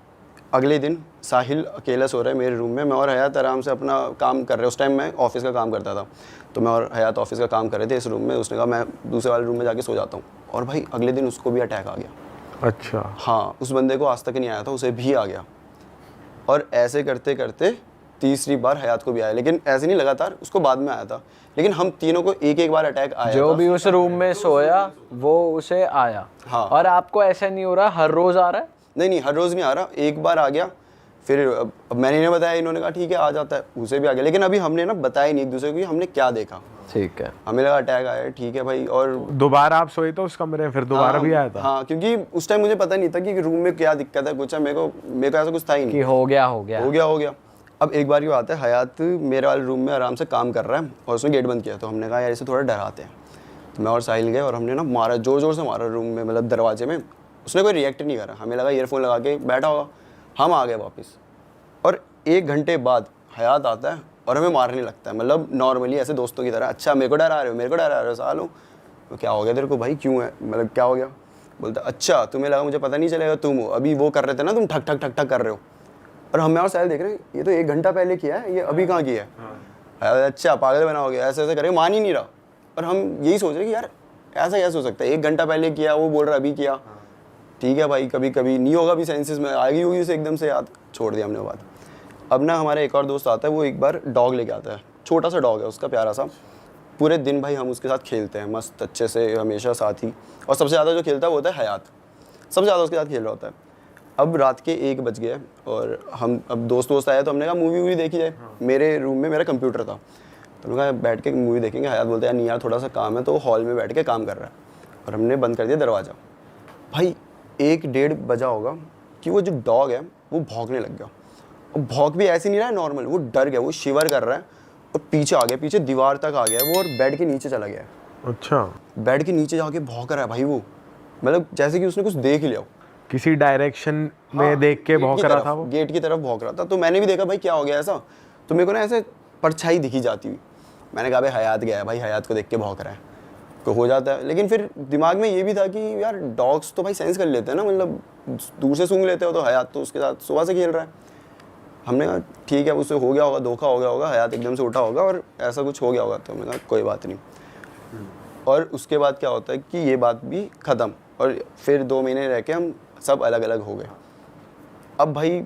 अगले दिन साहिल अकेला सो रहा है मेरे रूम में, मैं और हयात आराम से अपना काम कर रहे हैं। उस टाइम मैं ऑफिस का काम करता था, तो मैं और हयात ऑफिस का काम कर रहे थे इस रूम में। उसने कहा मैं दूसरे वाले रूम में जाके सो जाता हूँ, और भाई अगले दिन उसको भी अटैक आ गया। अच्छा। हाँ, उस बंदे को आज तक नहीं आया था, उसे भी आ गया। और ऐसे करते करते तीसरी बार हयात को भी आया, लेकिन ऐसे नहीं लगातार, उसको बाद में आया था। लेकिन हम तीनों को एक एक बार अटैक आया जो था। भी उस रूम में सोया वो उसे आया। हाँ। और आपको ऐसा नहीं हो रहा हर रोज आ रहा है? नहीं हर रोज़ नहीं आ रहा, एक बार आ गया। फिर अब मैंने इन्हें बताया, इन्होंने कहा ठीक है आ जाता है, उसे भी आ गया। लेकिन अभी हमने ना बताया नहीं एक दूसरे को कि हमने क्या देखा। ठीक है। हमें लगा अटैक आया है, ठीक है भाई। और दोबारा आप सोए तो उस कमरे में फिर दोबारा भी आया था? हाँ, क्योंकि उस टाइम मुझे पता नहीं था कि रूम में क्या दिक्कत है, कुछ है। मेरे को ऐसा कुछ था ही नहीं कि हो गया हो गया। अब एक बार की बात है, हयात मेरे वाले रूम में आराम से काम कर रहा है और उसने गेट बंद किया। तो हमने कहा यार इसे थोड़ा डराते हैं। तो मैं और साहिल गए और हमने ना मारा, जोर जोर से मारा रूम में, मतलब दरवाजे में। उसने कोई रिएक्ट नहीं करा, हमें लगा ईयरफोन लगा के बैठा होगा। हम आ गए वापस, और 1 घंटे बाद हयात आता है और हमें मारने लगता है, मतलब नॉर्मली ऐसे दोस्तों की तरह। अच्छा मेरे को डरा रहे हो सालों, तो क्या हो गया तेरे को भाई, क्यों है, मतलब क्या हो गया? बोलता अच्छा तुम्हें लगा मुझे पता नहीं चलेगा, तुम हो अभी वो कर रहे थे ना, तुम ठक ठक ठक ठक कर रहे हो। और हम और साहिल देख रहे हैं ये तो 1 घंटा पहले किया है, ये अभी कहाँ किया है? अच्छा पागल बना हो गया, ऐसे ऐसे करे, मान ही नहीं रहा। और हम यही सोच रहे कि यार ऐसा कैसे हो सकता है, 1 घंटा पहले किया, वो बोल रहा अभी किया। ठीक है भाई, कभी कभी नहीं होगा भी सेंसेस में, आएगी होगी उसे एकदम से याद, छोड़ दिया हमने बात। अब ना हमारा एक और दोस्त आता है, वो एक बार डॉग लेके आता है, छोटा सा डॉग है उसका, प्यारा सा। पूरे दिन भाई हम उसके साथ खेलते हैं मस्त अच्छे से, हमेशा साथ ही। और सबसे ज़्यादा जो खेलता है वो होता है हयात, सबसे ज़्यादा उसके साथ खेल रहा होता है। अब रात के 1 बज गए और हम अब दोस्त आए, तो हमने कहा मूवी वूवी देखी जाए। मेरे रूम में मेरा कंप्यूटर था, तो हमने कहा बैठ के मूवी देखेंगे। हयात बोलते हैं नहीं यार थोड़ा सा काम है, तो हॉल में बैठ के काम कर रहा है। और हमने बंद कर दिया दरवाज़ा। भाई 1-1:30 बजा होगा कि वो जो डॉग है वो भौंकने लग गया। और भौंक भी ऐसे नहीं रहा है नॉर्मल, वो डर गया, वो शिवर कर रहा है और पीछे आ गया, पीछे दीवार तक आ गया वो, और बेड के नीचे चला गया है। अच्छा। बेड के नीचे जाके भौंक रहा है भाई वो, मतलब जैसे कि उसने कुछ देख लिया हो। किसी डायरेक्शन में देख के भौंक रहा था वो, गेट की तरफ भौंक रहा था। तो मैंने भी देखा भाई क्या हो गया ऐसा, तो मेरे को ना ऐसे परछाई दिखी जाती हुई। मैंने कहा भाई हयात गया है, भाई हयात को देख के भौंक रहा है, तो हो जाता है। लेकिन फिर दिमाग में ये भी था कि यार डॉग्स तो भाई सेंस कर लेते हैं ना, मतलब दूर से सूंघ लेते हो, तो हयात तो उसके साथ सुबह से खेल रहा है। हमने कहा ठीक है उससे हो गया होगा, धोखा हो गया होगा, हयात एकदम से उठा होगा और ऐसा कुछ हो गया होगा। तो हमने कहा कोई बात नहीं। और उसके बाद क्या होता है कि ये बात भी ख़त्म, और फिर 2 महीने रह के हम सब अलग अलग हो गए। अब भाई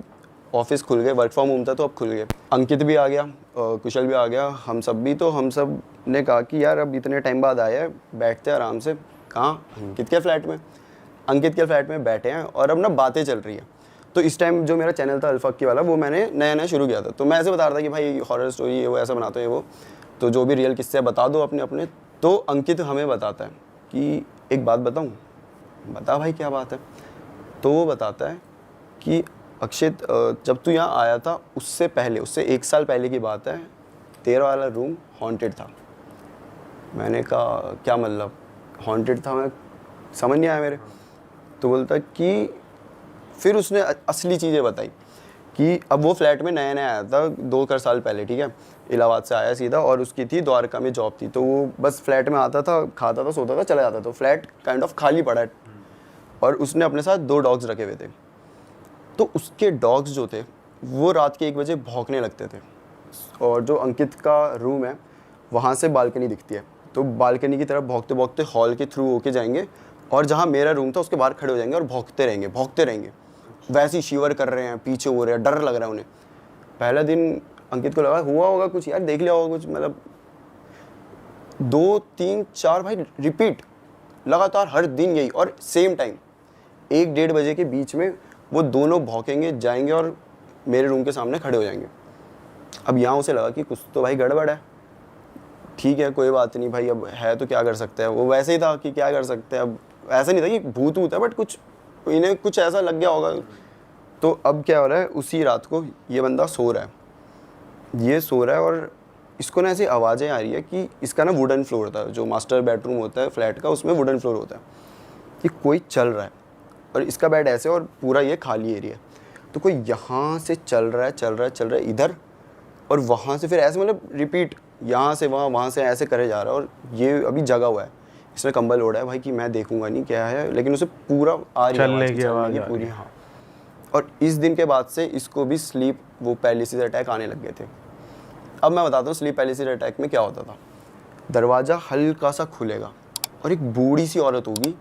ऑफिस खुल गए, वर्क फ्रॉम होम था तो अब खुल गए। अंकित भी आ गया, कुशल भी आ गया, हम सब भी। तो हम सब ने कहा कि यार अब इतने टाइम बाद आया है, बैठते हैं आराम से। कहाँ? अंकित के फ्लैट में। अंकित के फ्लैट में बैठे हैं और अब ना बातें चल रही है। तो इस टाइम जो मेरा चैनल था अल्फाकी वाला, वो मैंने नया शुरू किया था। तो मैं ऐसे बता रहा था कि भाई हॉरर स्टोरी ये वो ऐसा बनाते हैं वो, तो जो भी रियल किस्से बता दो अपने अपने। तो अंकित हमें बताता है कि एक बात बताऊँ। बता भाई क्या बात है। तो वो बताता है कि अक्षित जब तू यहाँ आया था उससे पहले, उससे 1 साल पहले की बात है, तेरा वाला रूम हॉन्टेड था। मैंने कहा क्या मतलब हॉन्टेड था, मैं समझ नहीं आया मेरे। तो बोलता कि फिर उसने असली चीज़ें बताई कि अब वो फ्लैट में नया नया आया था 2 साल पहले, ठीक है, इलाहाबाद से आया सीधा, और उसकी थी द्वारका में जॉब थी, तो वो बस फ्लैट में आता था, खाता था, सोता था, चला जाता था, तो फ्लैट काइंड ऑफ खाली पड़ा है। और उसने अपने साथ 2 डॉग्स रखे हुए थे, तो उसके डॉग्स जो थे वो रात के 1 बजे भौंकने लगते थे। और जो अंकित का रूम है वहाँ से बालकनी दिखती है, तो बालकनी की तरफ भौंकते भौंकते हॉल के थ्रू होके जाएंगे, और जहाँ मेरा रूम था उसके बाहर खड़े हो जाएंगे और भौंकते रहेंगे। वैसे ही शिवर कर रहे हैं, पीछे हो रहे हैं, डर लग रहा है उन्हें। पहला दिन अंकित को लगा हुआ होगा कुछ यार, देख लिया होगा कुछ, मतलब 2 3 4 भाई रिपीट लगातार हर दिन यही, और सेम टाइम 1-1:30 बजे के बीच में वो दोनों भौंकेंगे, जाएंगे और मेरे रूम के सामने खड़े हो जाएंगे। अब यहाँ उसे लगा कि कुछ तो भाई गड़बड़ है, ठीक है कोई बात नहीं भाई, अब है तो क्या कर सकते हैं। वो वैसे ही था कि क्या कर सकते हैं, अब ऐसा नहीं था कि भूत है, बट कुछ इन्हें कुछ ऐसा लग गया होगा। तो अब क्या हो रहा है, उसी रात को ये बंदा सो रहा है और इसको ना ऐसी आवाज़ें आ रही है कि इसका ना वुडन फ्लोर था, जो मास्टर बेडरूम होता है फ्लैट का, उसमें वुडन फ्लोर होता है, कि कोई चल रहा है और इसका बेड ऐसे और पूरा ये खाली एरिया, तो कोई यहाँ से चल रहा है इधर, और वहाँ से फिर ऐसे मतलब रिपीट, यहाँ से वहाँ से ऐसे करे जा रहा है। और ये अभी जगा हुआ है, इसने कंबल ओढ़ा है भाई कि मैं देखूंगा नहीं क्या है, लेकिन उसे पूरा आ रही है चलने की आवाज़ पूरी। हाँ, और इस दिन के बाद से इसको भी स्लीप वो पैरालिसिस अटैक आने लग गए थे। अब मैं बताता हूँ स्लीप पैरालिसिस अटैक में क्या होता था। दरवाज़ा हल्का सा खुलेगा और एक बूढ़ी सी औरत होगी,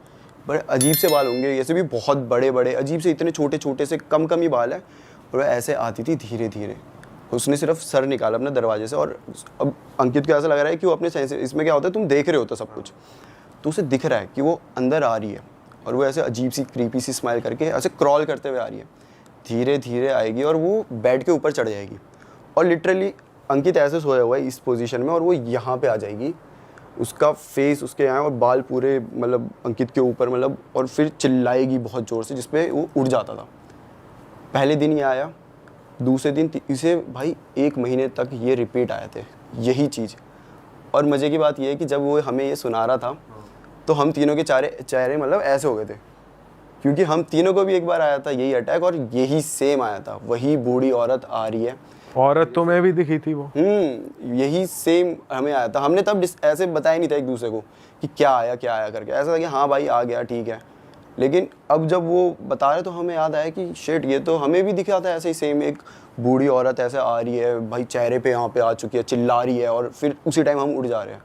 बड़े अजीब से बाल होंगे, ऐसे भी बहुत बड़े बड़े अजीब से, इतने छोटे छोटे से कम ही बाल है, और वह ऐसे आती थी धीरे धीरे। उसने सिर्फ सर निकाला अपने दरवाजे से, और अब अंकित को ऐसा लग रहा है कि वो अपने सेंस, इसमें क्या होता है तुम देख रहे हो तो सब कुछ, तो उसे दिख रहा है कि वो अंदर आ रही है, और वो ऐसे अजीब सी क्रीपी सी स्माइल करके ऐसे क्रॉल करते हुए आ रही है, धीरे धीरे आएगी और वो बेड के ऊपर चढ़ जाएगी। और लिटरली अंकित ऐसे सोया हुआ है इस पोजीशन में, और वो यहाँ पे आ जाएगी, उसका फेस उसके यहाँ और बाल पूरे मतलब अंकित के ऊपर, मतलब, और फिर चिल्लाएगी बहुत ज़ोर से, जिसपे वो उड़ जाता था। पहले दिन ये आया, दूसरे दिन इसे भाई 1 महीने तक ये रिपीट आए थे यही चीज़। और मज़े की बात ये है कि जब वो हमें ये सुना रहा था तो हम तीनों के चेहरे मतलब ऐसे हो गए थे, क्योंकि हम तीनों को भी एक बार आया था यही अटैक, और यही सेम आया था, वही बूढ़ी औरत आ रही है। औरत तो मैं भी दिखी थी वो, यही सेम हमें आया था। हमने तब ऐसे बताया नहीं था एक दूसरे को कि क्या आया करके, ऐसा था कि हाँ भाई आ गया ठीक है। लेकिन अब जब वो बता रहे तो हमें याद आया कि शिट, ये तो हमें भी दिखा था ऐसे ही सेम, एक बूढ़ी औरत ऐसे आ रही है भाई, चेहरे पे यहाँ पे आ चुकी है, चिल्ला रही है, और फिर उसी टाइम हम उड़ जा रहे हैं।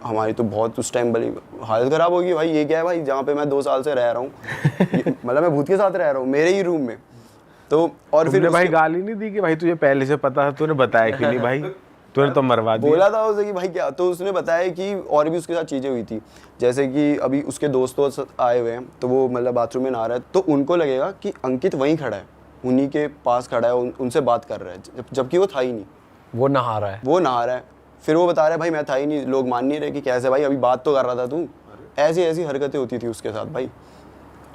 हमारी तो बहुत उस टाइम बड़ी हालत ख़राब होगी भाई, ये क्या है भाई, जहाँ पे मैं 2 साल से रह रहा हूँ मतलब मैं भूत के साथ रह रहा हूँ मेरे ही रूम में। तो और फिर भाई गाली नहीं दी कि भाई तुझे पहले से पता था, तूने बताया कि नहीं भाई, तूने तो मरवा दिया। बोला था उसे कि भाई क्या, तो उसने बताया कि और भी उसके साथ चीज़ें हुई थी, जैसे कि अभी उसके दोस्त आए हुए हैं, तो वो मतलब बाथरूम में नहा रहा है, तो उनको लगेगा कि अंकित वहीं खड़ा है, उन्हीं के पास खड़ा है, उनसे बात कर रहा है, जबकि वो था ही नहीं, वो नहा रहा है। फिर वो बता रहा है भाई मैं था ही नहीं, लोग मान नहीं रहे कि कैसे भाई, अभी बात तो कर रहा था तू। ऐसी हरकतें होती थी उसके साथ भाई।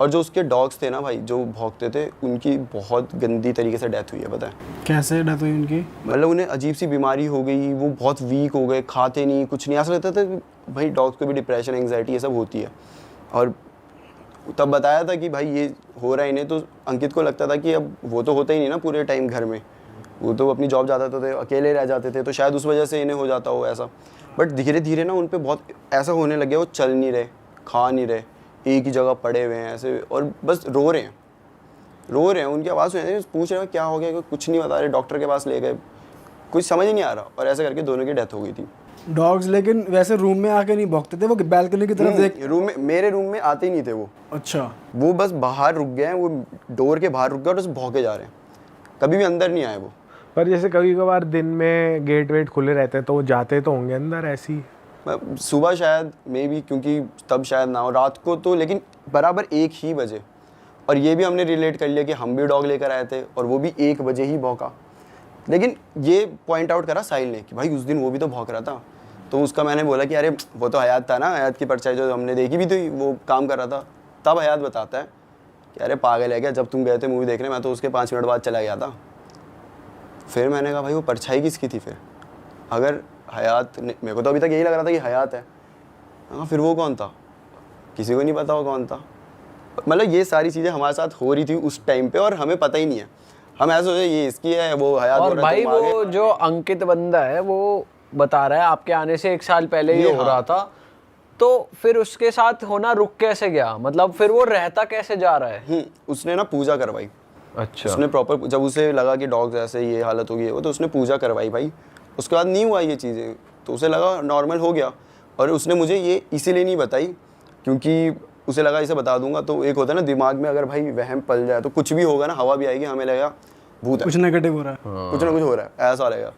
और जो उसके डॉग्स थे ना भाई, जो भौंकते थे, उनकी बहुत गंदी तरीके से डेथ हुई है, पता है कैसे डेथ हुई उनकी? मतलब उन्हें अजीब सी बीमारी हो गई, वो बहुत वीक हो गए, खाते नहीं कुछ नहीं, ऐसा लगता था भाई डॉग्स को भी डिप्रेशन एंग्जाइटी ये सब होती है। और तब बताया था कि भाई ये हो रहा है इन्हें, तो अंकित को लगता था कि अब वो तो होता ही नहीं ना पूरे टाइम घर में, वो तो अपनी जॉब जाते थे, अकेले रह जाते थे, तो शायद उस वजह से इन्हें हो जाता हो ऐसा। बट धीरे धीरे ना उन पर बहुत ऐसा होने लग गया, वो चल नहीं रहे, खा नहीं रहे, एक ही जगह पड़े हुए हैं ऐसे, और बस रो रहे हैं, उनकी आवाज़ सुन रहे हैं, पूछ रहे हैं क्या हो गया, कुछ नहीं बता रहे, डॉक्टर के पास ले गए, कुछ समझ ही नहीं आ रहा, और ऐसे करके दोनों की डेथ हो गई थी। डॉग्स लेकिन वैसे रूम में आके नहीं भौंकते थे, वो बैल्कनी की तरफ देख? रूम में, मेरे रूम में आते ही नहीं थे वो। अच्छा, वो बस बाहर रुक गए हैं, वो डोर के बाहर रुक गए और बस भौंके जा रहे हैं, कभी भी अंदर नहीं आए वो। पर जैसे कभी कभार दिन में गेट वेट खुले रहते हैं तो वो जाते तो होंगे अंदर ऐसी? सुबह शायद मे बी, क्योंकि तब शायद ना हो, रात को तो लेकिन बराबर 1 ही बजे। और ये भी हमने रिलेट कर लिया कि हम भी डॉग लेकर आए थे और वो भी 1 बजे ही भौंका। लेकिन ये पॉइंट आउट करा साहिल ने कि भाई उस दिन वो भी तो भौंक रहा था, तो उसका मैंने बोला कि अरे वो तो हयात था ना, हयात की परछाई जो हमने देखी भी थी, वो काम कर रहा था। तब हयात बताता है कि अरे पागल है क्या, जब तुम गए थे मूवी देखने, मैं तो उसके 5 मिनट बाद चला गया था। फिर मैंने कहा भाई वो परछाई किसकी थी फिर? अगर हयात मेरे को तो अभी तक यही लग रहा था कि हयात है। हाँ फिर वो कौन था, किसी को नहीं पता वो कौन था। मतलब ये सारी चीज़ें हमारे साथ हो रही थी उस टाइम पे और हमें पता ही नहीं है। हम ऐसे सोचे ये इसकी है, वो हयात और हो रहा है, भाई तुम आगे। वो जो अंकित बंदा है वो बता रहा है आपके आने से 1 साल पहले ये हो रहा था, तो फिर उसके साथ होना रुक कैसे गया, मतलब फिर वो रहता कैसे जा रहा है? उसने ना पूजा करवाई। अच्छा। उसने प्रॉपर, जब उसे लगा कि डॉग्स ऐसे ये हालत होगी वो, तो उसने पूजा करवाई भाई। उसके बाद नहीं हुआ ये चीज़ें, तो उसे लगा नॉर्मल हो गया। और उसने मुझे ये इसीलिए नहीं बताई क्योंकि उसे लगा इसे बता दूंगा तो एक होता है ना दिमाग में, अगर भाई वहम पल जाए तो कुछ भी होगा ना, हवा भी आएगी, हमें लगेगा भूत है, कुछ नेगेटिव हो रहा है। कुछ ना कुछ हो रहा है, ऐसा लगेगा।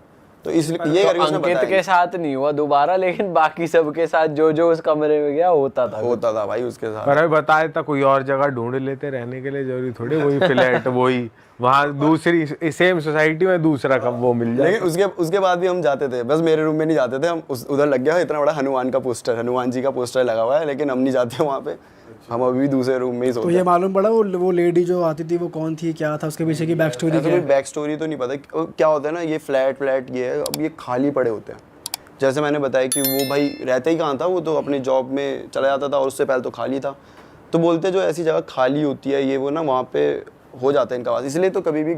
तो इसलिए ये करके उसने अंकित बताया। के साथ नहीं हुआ दोबारा, लेकिन बाकी सबके साथ जो जो उस कमरे में गया होता था भाई उसके साथ। पर अभी बताया था कोई और जगह ढूंढ लेते रहने के लिए, जरूरी थोड़ी वही फ्लैट वही वहाँ दूसरी सेम सोसाइटी में दूसरा कम वो मिल जाए। लेकिन उसके बाद भी हम जाते थे, बस मेरे रूम में नहीं जाते थे हम। उधर लग गया इतना बड़ा हनुमान का पोस्टर, हनुमान जी का पोस्टर लगा हुआ है, लेकिन हम नहीं जाते वहाँ पे। हम अभी भी दूसरे रूम में ही तो सोते ये हैं। मालूम पड़ा वो लेडी जो आती थी वो कौन थी, क्या था उसके पीछे की बैक स्टोरी ऐसा क्या कोई है? बैक स्टोरी तो नहीं पता। क्या होता है ना, ये फ्लैट ये है, अब ये खाली पड़े होते हैं। जैसे मैंने बताया कि वो भाई रहता ही कहाँ था, वो तो अपनी जॉब में चला जाता था और उससे पहले तो खाली था। तो बोलते जो ऐसी जगह खाली होती है ये वो ना, वहाँ पे हो जाता है इनका वास। इसलिए तो कभी भी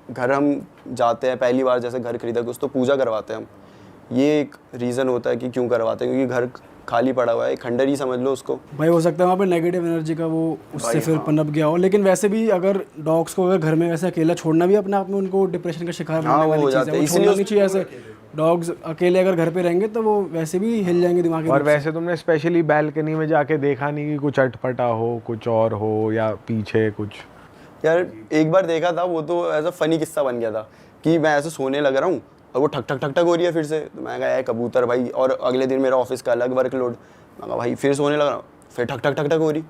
घर हम जाते हैं पहली बार, जैसे घर खरीदा कुछ, तो पूजा करवाते हैं हम। ये एक रीज़न होता है कि क्यों करवाते हैं, क्योंकि घर खाली पड़ा हुआ है, खंडर ही समझ लो उसको। भाई हो सकता है वहाँ पे नेगेटिव एनर्जी का वो उससे फिर पनप गया हो। लेकिन वैसे भी अगर डॉग्स को अगर घर में वैसे अकेला छोड़ना भी अपने आप में उनको डिप्रेशन का शिकार बनने वाली चीज़ है, वो छोड़ना नहीं चाहिए। ऐसे डॉग्स अकेले अगर घर पे रहेंगे तो वो वैसे भी हिल जाएंगे दिमाग। और वैसे तुमने स्पेशली बैल्कनी में जाके देखा नहीं कि कुछ अटपटा हो, कुछ और हो, या पीछे कुछ? यार एक बार देखा था, वो तो ऐसा फनी किस्सा बन गया था कि मैं ऐसे सोने लग रहा हूँ और वो ठक ठक ठक ठक हो रही है फिर से। तो मैं कहा कबूतर भाई, और अगले दिन मेरा ऑफिस का अलग वर्कलोड। मैं कहा भाई फिर सोने लग रहा हूँ, फिर ठक ठक ठक ठक हो रही।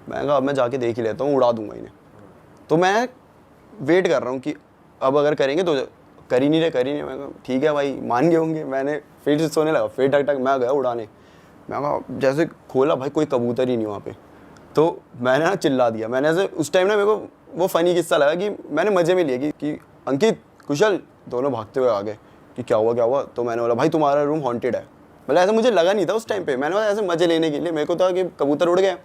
मैं कहा अब मैं जाके देख ही लेता हूँ, उड़ा दूंगा इन्हें। तो मैं वेट कर रहा हूँ कि अब अगर करेंगे तो कर ही नहीं रहे। मैं कहा ठीक है भाई, मान गए होंगे। मैंने फिर से सोने लगा, फिर ठक ठक, मैं गया उड़ाने। मैं कहा जैसे खोला भाई, कोई कबूतर ही नहीं वहाँ पे। तो मैंने ना चिल्ला दिया। मैंने ऐसे उस टाइम ना मेरे को वो फ़नी किस्सा लगा कि मैंने मज़े में लिया कि अंकित कुशल दोनों भागते हुए आ गए कि क्या हुआ। तो मैंने बोला भाई तुम्हारा रूम हॉन्टेड है। मतलब ऐसा मुझे लगा नहीं था उस टाइम पे, मैंने ऐसे मज़े लेने के लिए, मेरे को था कि कबूतर उड़ गए।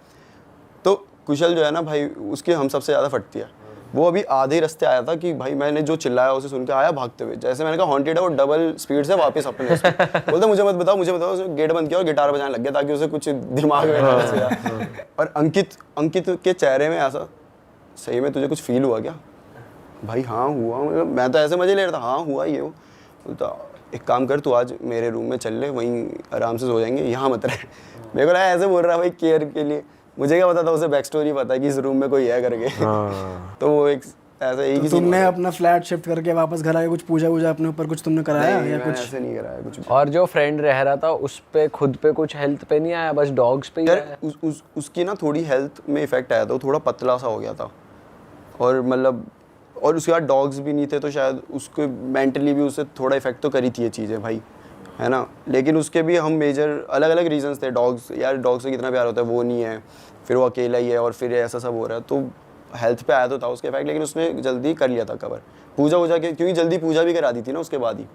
तो कुशल जो है ना भाई, उसकी हम सबसे ज़्यादा फटती है। वो अभी आधे रास्ते आया था कि भाई मैंने जो चिल्लाया उसे सुन के आया भागते हुए। जैसे मैंने कहा हॉन्टेड है, वो डबल स्पीड से वापस अपने बोलता मुझे मत बताओ। उसने गेट बंद किया और गिटार बजाने लग गया ताकि उसे कुछ दिमाग में ना घुसे। और अंकित के चेहरे में ऐसा, सही में तुझे कुछ फील हुआ क्या? भाई हाँ हुआ। मैं तो ऐसे मजे ले रहा था, हाँ हुआ ये वो। तो एक काम कर, तू आज मेरे रूम में चल ले, वहीं आराम से सो जाएंगे, यहाँ मत रहे। मेरे को लगा ऐसे बोल रहा है भाई केयर के लिए। मुझे क्या पता था उसे बैक स्टोरी पता है कि इस रूम में कोई है करके। तो वो एक ऐसा एक ही तुमने अपना फ्लैट शिफ्ट करके वापस घर आके कुछ पूजा वूजा अपने ऊपर कुछ तुमने कराया या कुछ? ऐसे नहीं कराया कुछ भी। और जो फ्रेंड रह रहा था उस पे खुद पे कुछ हेल्थ पे नहीं आया, बस डॉग्स पे ही आया? यार उसकी ना थोड़ी हेल्थ में इफेक्ट आया था, वो थोड़ा पतला सा हो गया था। और मतलब और उसके बाद डॉग्स भी नहीं थे, तो शायद उसको मेंटली भी उसे थोड़ा इफेक्ट तो करी थी ये चीज़ें भाई, है ना। लेकिन उसके भी हम मेजर अलग अलग रीजंस थे। डॉग्स, यार डॉग से कितना प्यार होता है, वो नहीं है, फिर वो अकेला ही है, और फिर ऐसा सब हो रहा है। तो हेल्थ पे आया तो था उसके इफेक्ट, लेकिन उसने जल्दी कर लिया था कवर पूजा वूजा के, क्योंकि जल्दी पूजा भी करा दी थी ना उसके बाद ही।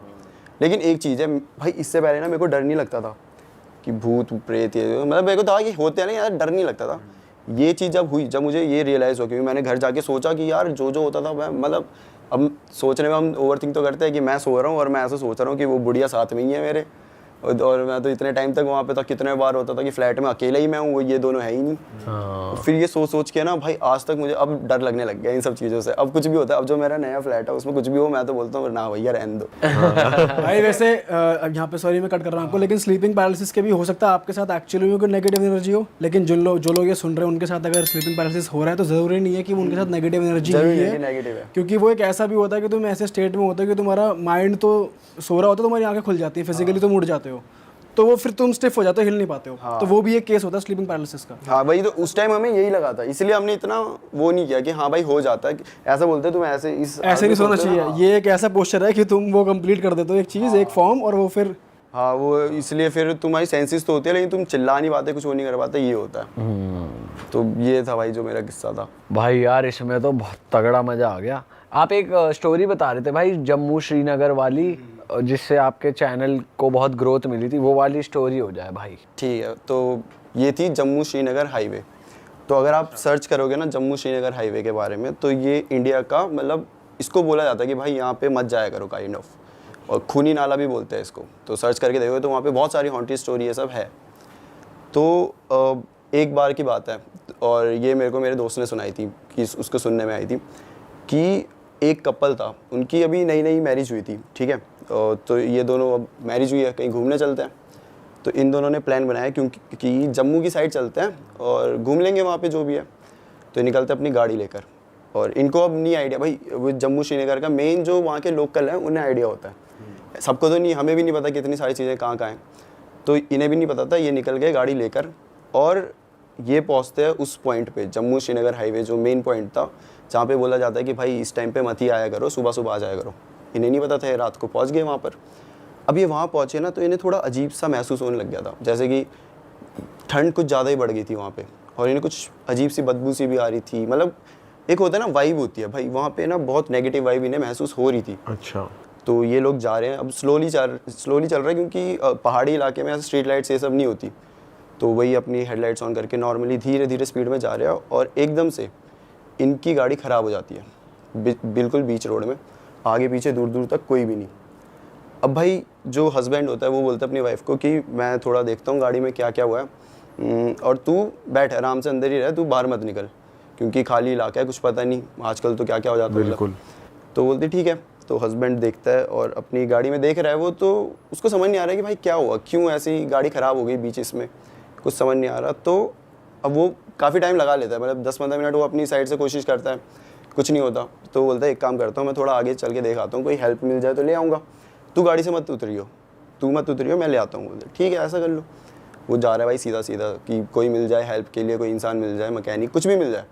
लेकिन एक चीज़ है भाई, इससे पहले ना मेरे को डर नहीं लगता था कि भूत प्रेत, ये मतलब मेरे को था कि होते हैं ना यार, डर नहीं लगता था। ये चीज़ जब हुई, जब मुझे ये रियलाइज़ हो, क्योंकि मैंने घर जाके सोचा कि यार जो होता था मैं, मतलब अब सोचने में हम ओवरथिंक तो करते हैं कि मैं सो रहा हूँ और मैं ऐसा सोच रहा हूँ कि वो बुढ़िया साथ में ही है मेरे, और मैं तो इतने टाइम तक वहाँ पे था। कितने बार होता था कि फ्लैट में अकेला ही मैं हूँ, वो ये दोनों है ही नहीं। फिर ये सोच के ना भाई आज तक मुझे अब डर लगने लग गया इन सब चीज़ों से। अब कुछ भी होता है, अब जो मेरा नया फ्लैट है उसमें कुछ भी हो, मैं तो बोलता हूँ ना भैया रहने दो। भाई वैसे अब यहाँ पे सॉरी मैं कट कर रहा हूँ आपको, लेकिन स्लीपिंग पैरालिसिस के भी हो सकता है आपके साथ एक्चुअली में कोई नेगेटिव एनर्जी हो। लेकिन जो लोग ये सुन रहे हैं उनके साथ अगर स्लीपिंग पैरालिसिस हो रहा है तो ज़रूरी नहीं है कि उनके साथ नेगेटिव एनर्जी ही है, नेगेटिव है। क्योंकि वो एक ऐसा भी होता है कि तुम ऐसे स्टेट में होता है कि तुम्हारा माइंड तो सो रहा होता है, तुम्हारी आंखें खुल जाती है, फिजिकली तुम उड़ जाते हो, तो वो फिर तुम स्टिफ हो जाते हो, हिल नहीं पाते हो। तो वो भी एक केस होता है स्लीपिंग पैरालिसिस का। हाँ वही तो, उस टाइम हमें यही लगा था, इसलिए हमने इतना वो नहीं किया कि हाँ भाई हो जाता है। ऐसा बोलते तुम ऐसे नहीं सोना चाहिए। ये एक ऐसा पोस्चर है कि तुम वो कंप्लीट कर देते हो एक चीज़, एक फॉर्म, और वो फिर हाँ वो इसलिए फिर तुम्हारी सेंसेस तो होती है लेकिन तुम चिल्ला नहीं पाते, कुछ वो नहीं कर पाते, ये होता है। तो ये था भाई जो मेरा किस्सा था भाई। यार इसमें तो बहुत तगड़ा मजा आ गया। आप एक स्टोरी बता रहे थे भाई, जम्मू श्रीनगर वाली, जिससे आपके चैनल को बहुत ग्रोथ मिली थी, वो वाली स्टोरी हो जाए भाई। ठीक है, तो ये थी जम्मू श्रीनगर हाईवे। तो अगर आप सर्च करोगे ना जम्मू श्रीनगर हाईवे के बारे में, तो ये इंडिया का मतलब इसको बोला जाता है कि भाई यहाँ पे मत जाया करो काइंड ऑफ, और खूनी नाला भी बोलते हैं इसको। तो सर्च करके देखोगे तो वहाँ पे बहुत सारी हॉन्टेड स्टोरी ये सब है। तो एक बार की बात है, और ये मेरे को मेरे दोस्त ने सुनाई थी कि उसको सुनने में आई थी कि एक कपल था, उनकी अभी नई नई मैरिज हुई थी, ठीक है। तो ये दोनों अब मैरिज हुई है, कहीं घूमने चलते हैं। तो इन दोनों ने प्लान बनाया क्योंकि जम्मू की साइड चलते हैं और घूम लेंगे वहाँ पे जो भी है। तो निकलते अपनी गाड़ी लेकर, और इनको अब नहीं आइडिया भाई, वो जम्मू श्रीनगर का मेन जो वहाँ के लोकल हैं उन्हें आइडिया होता है, सबको तो नहीं, हमें भी नहीं पता कि इतनी सारी चीज़ें कहाँ कहाँ हैं। तो इन्हें भी नहीं पता था। ये निकल गए गाड़ी लेकर, और ये पहुँचते हैं उस पॉइंट पे, जम्मू श्रीनगर हाईवे जो मेन पॉइंट था, जहाँ पे बोला जाता है कि भाई इस टाइम पे मत ही आया करो, सुबह सुबह आ जाया करो। इन्हें नहीं पता था, ये रात को पहुँच गए वहाँ पर। अब ये वहाँ पहुँचे ना, तो इन्हें थोड़ा अजीब सा महसूस होने लग गया था, जैसे कि ठंड कुछ ज़्यादा ही बढ़ गई थी वहाँ पे, और इन्हें कुछ अजीब सी बदबू सी भी आ रही थी। मतलब एक होता है ना वाइब होती है भाई, वहाँ पे ना बहुत नेगेटिव वाइब इन्हें महसूस हो रही थी। अच्छा। तो ये लोग जा रहे हैं, अब स्लोली चल रहा है, क्योंकि पहाड़ी इलाके में ऐसे स्ट्रीट लाइट्स ये सब नहीं होती। तो वही अपनी हेडलाइट्स ऑन करके नॉर्मली धीरे धीरे स्पीड में जा रहे हैं, और एकदम से इनकी गाड़ी ख़राब हो जाती है बिल्कुल बीच रोड में, आगे पीछे दूर दूर तक कोई भी नहीं। अब भाई जो हस्बैंड होता है वो बोलता है अपनी वाइफ को कि मैं थोड़ा देखता हूँ गाड़ी में क्या क्या हुआ है, और तू बैठ आराम से अंदर ही रह, तू बाहर मत निकल, क्योंकि खाली इलाका है, कुछ पता नहीं आजकल तो क्या क्या हो जाता है। बिल्कुल। तो बोलती ठीक है। तो हस्बैंड देखता है और अपनी गाड़ी में देख रहा है वो, तो उसको समझ नहीं आ रहा है कि भाई क्या हुआ, क्यों ऐसी गाड़ी ख़राब हो गई बीच इसमें, कुछ समझ नहीं आ रहा। तो अब वो काफ़ी टाइम लगा लेता है, मतलब 10-15 मिनट वो अपनी साइड से कोशिश करता है, कुछ नहीं होता। तो बोलता है एक काम करता हूँ, मैं थोड़ा आगे चल के देख आता हूँ, कोई हेल्प मिल जाए तो ले आऊँगा, तू गाड़ी से मत उतरियो, मैं ले आता हूँ। बोलते ठीक है ऐसा कर लो। वो जा रहा है भाई सीधा सीधा कि कोई मिल जाए हेल्प के लिए, कोई इंसान मिल जाए, मैकेनिक कुछ भी मिल जाए।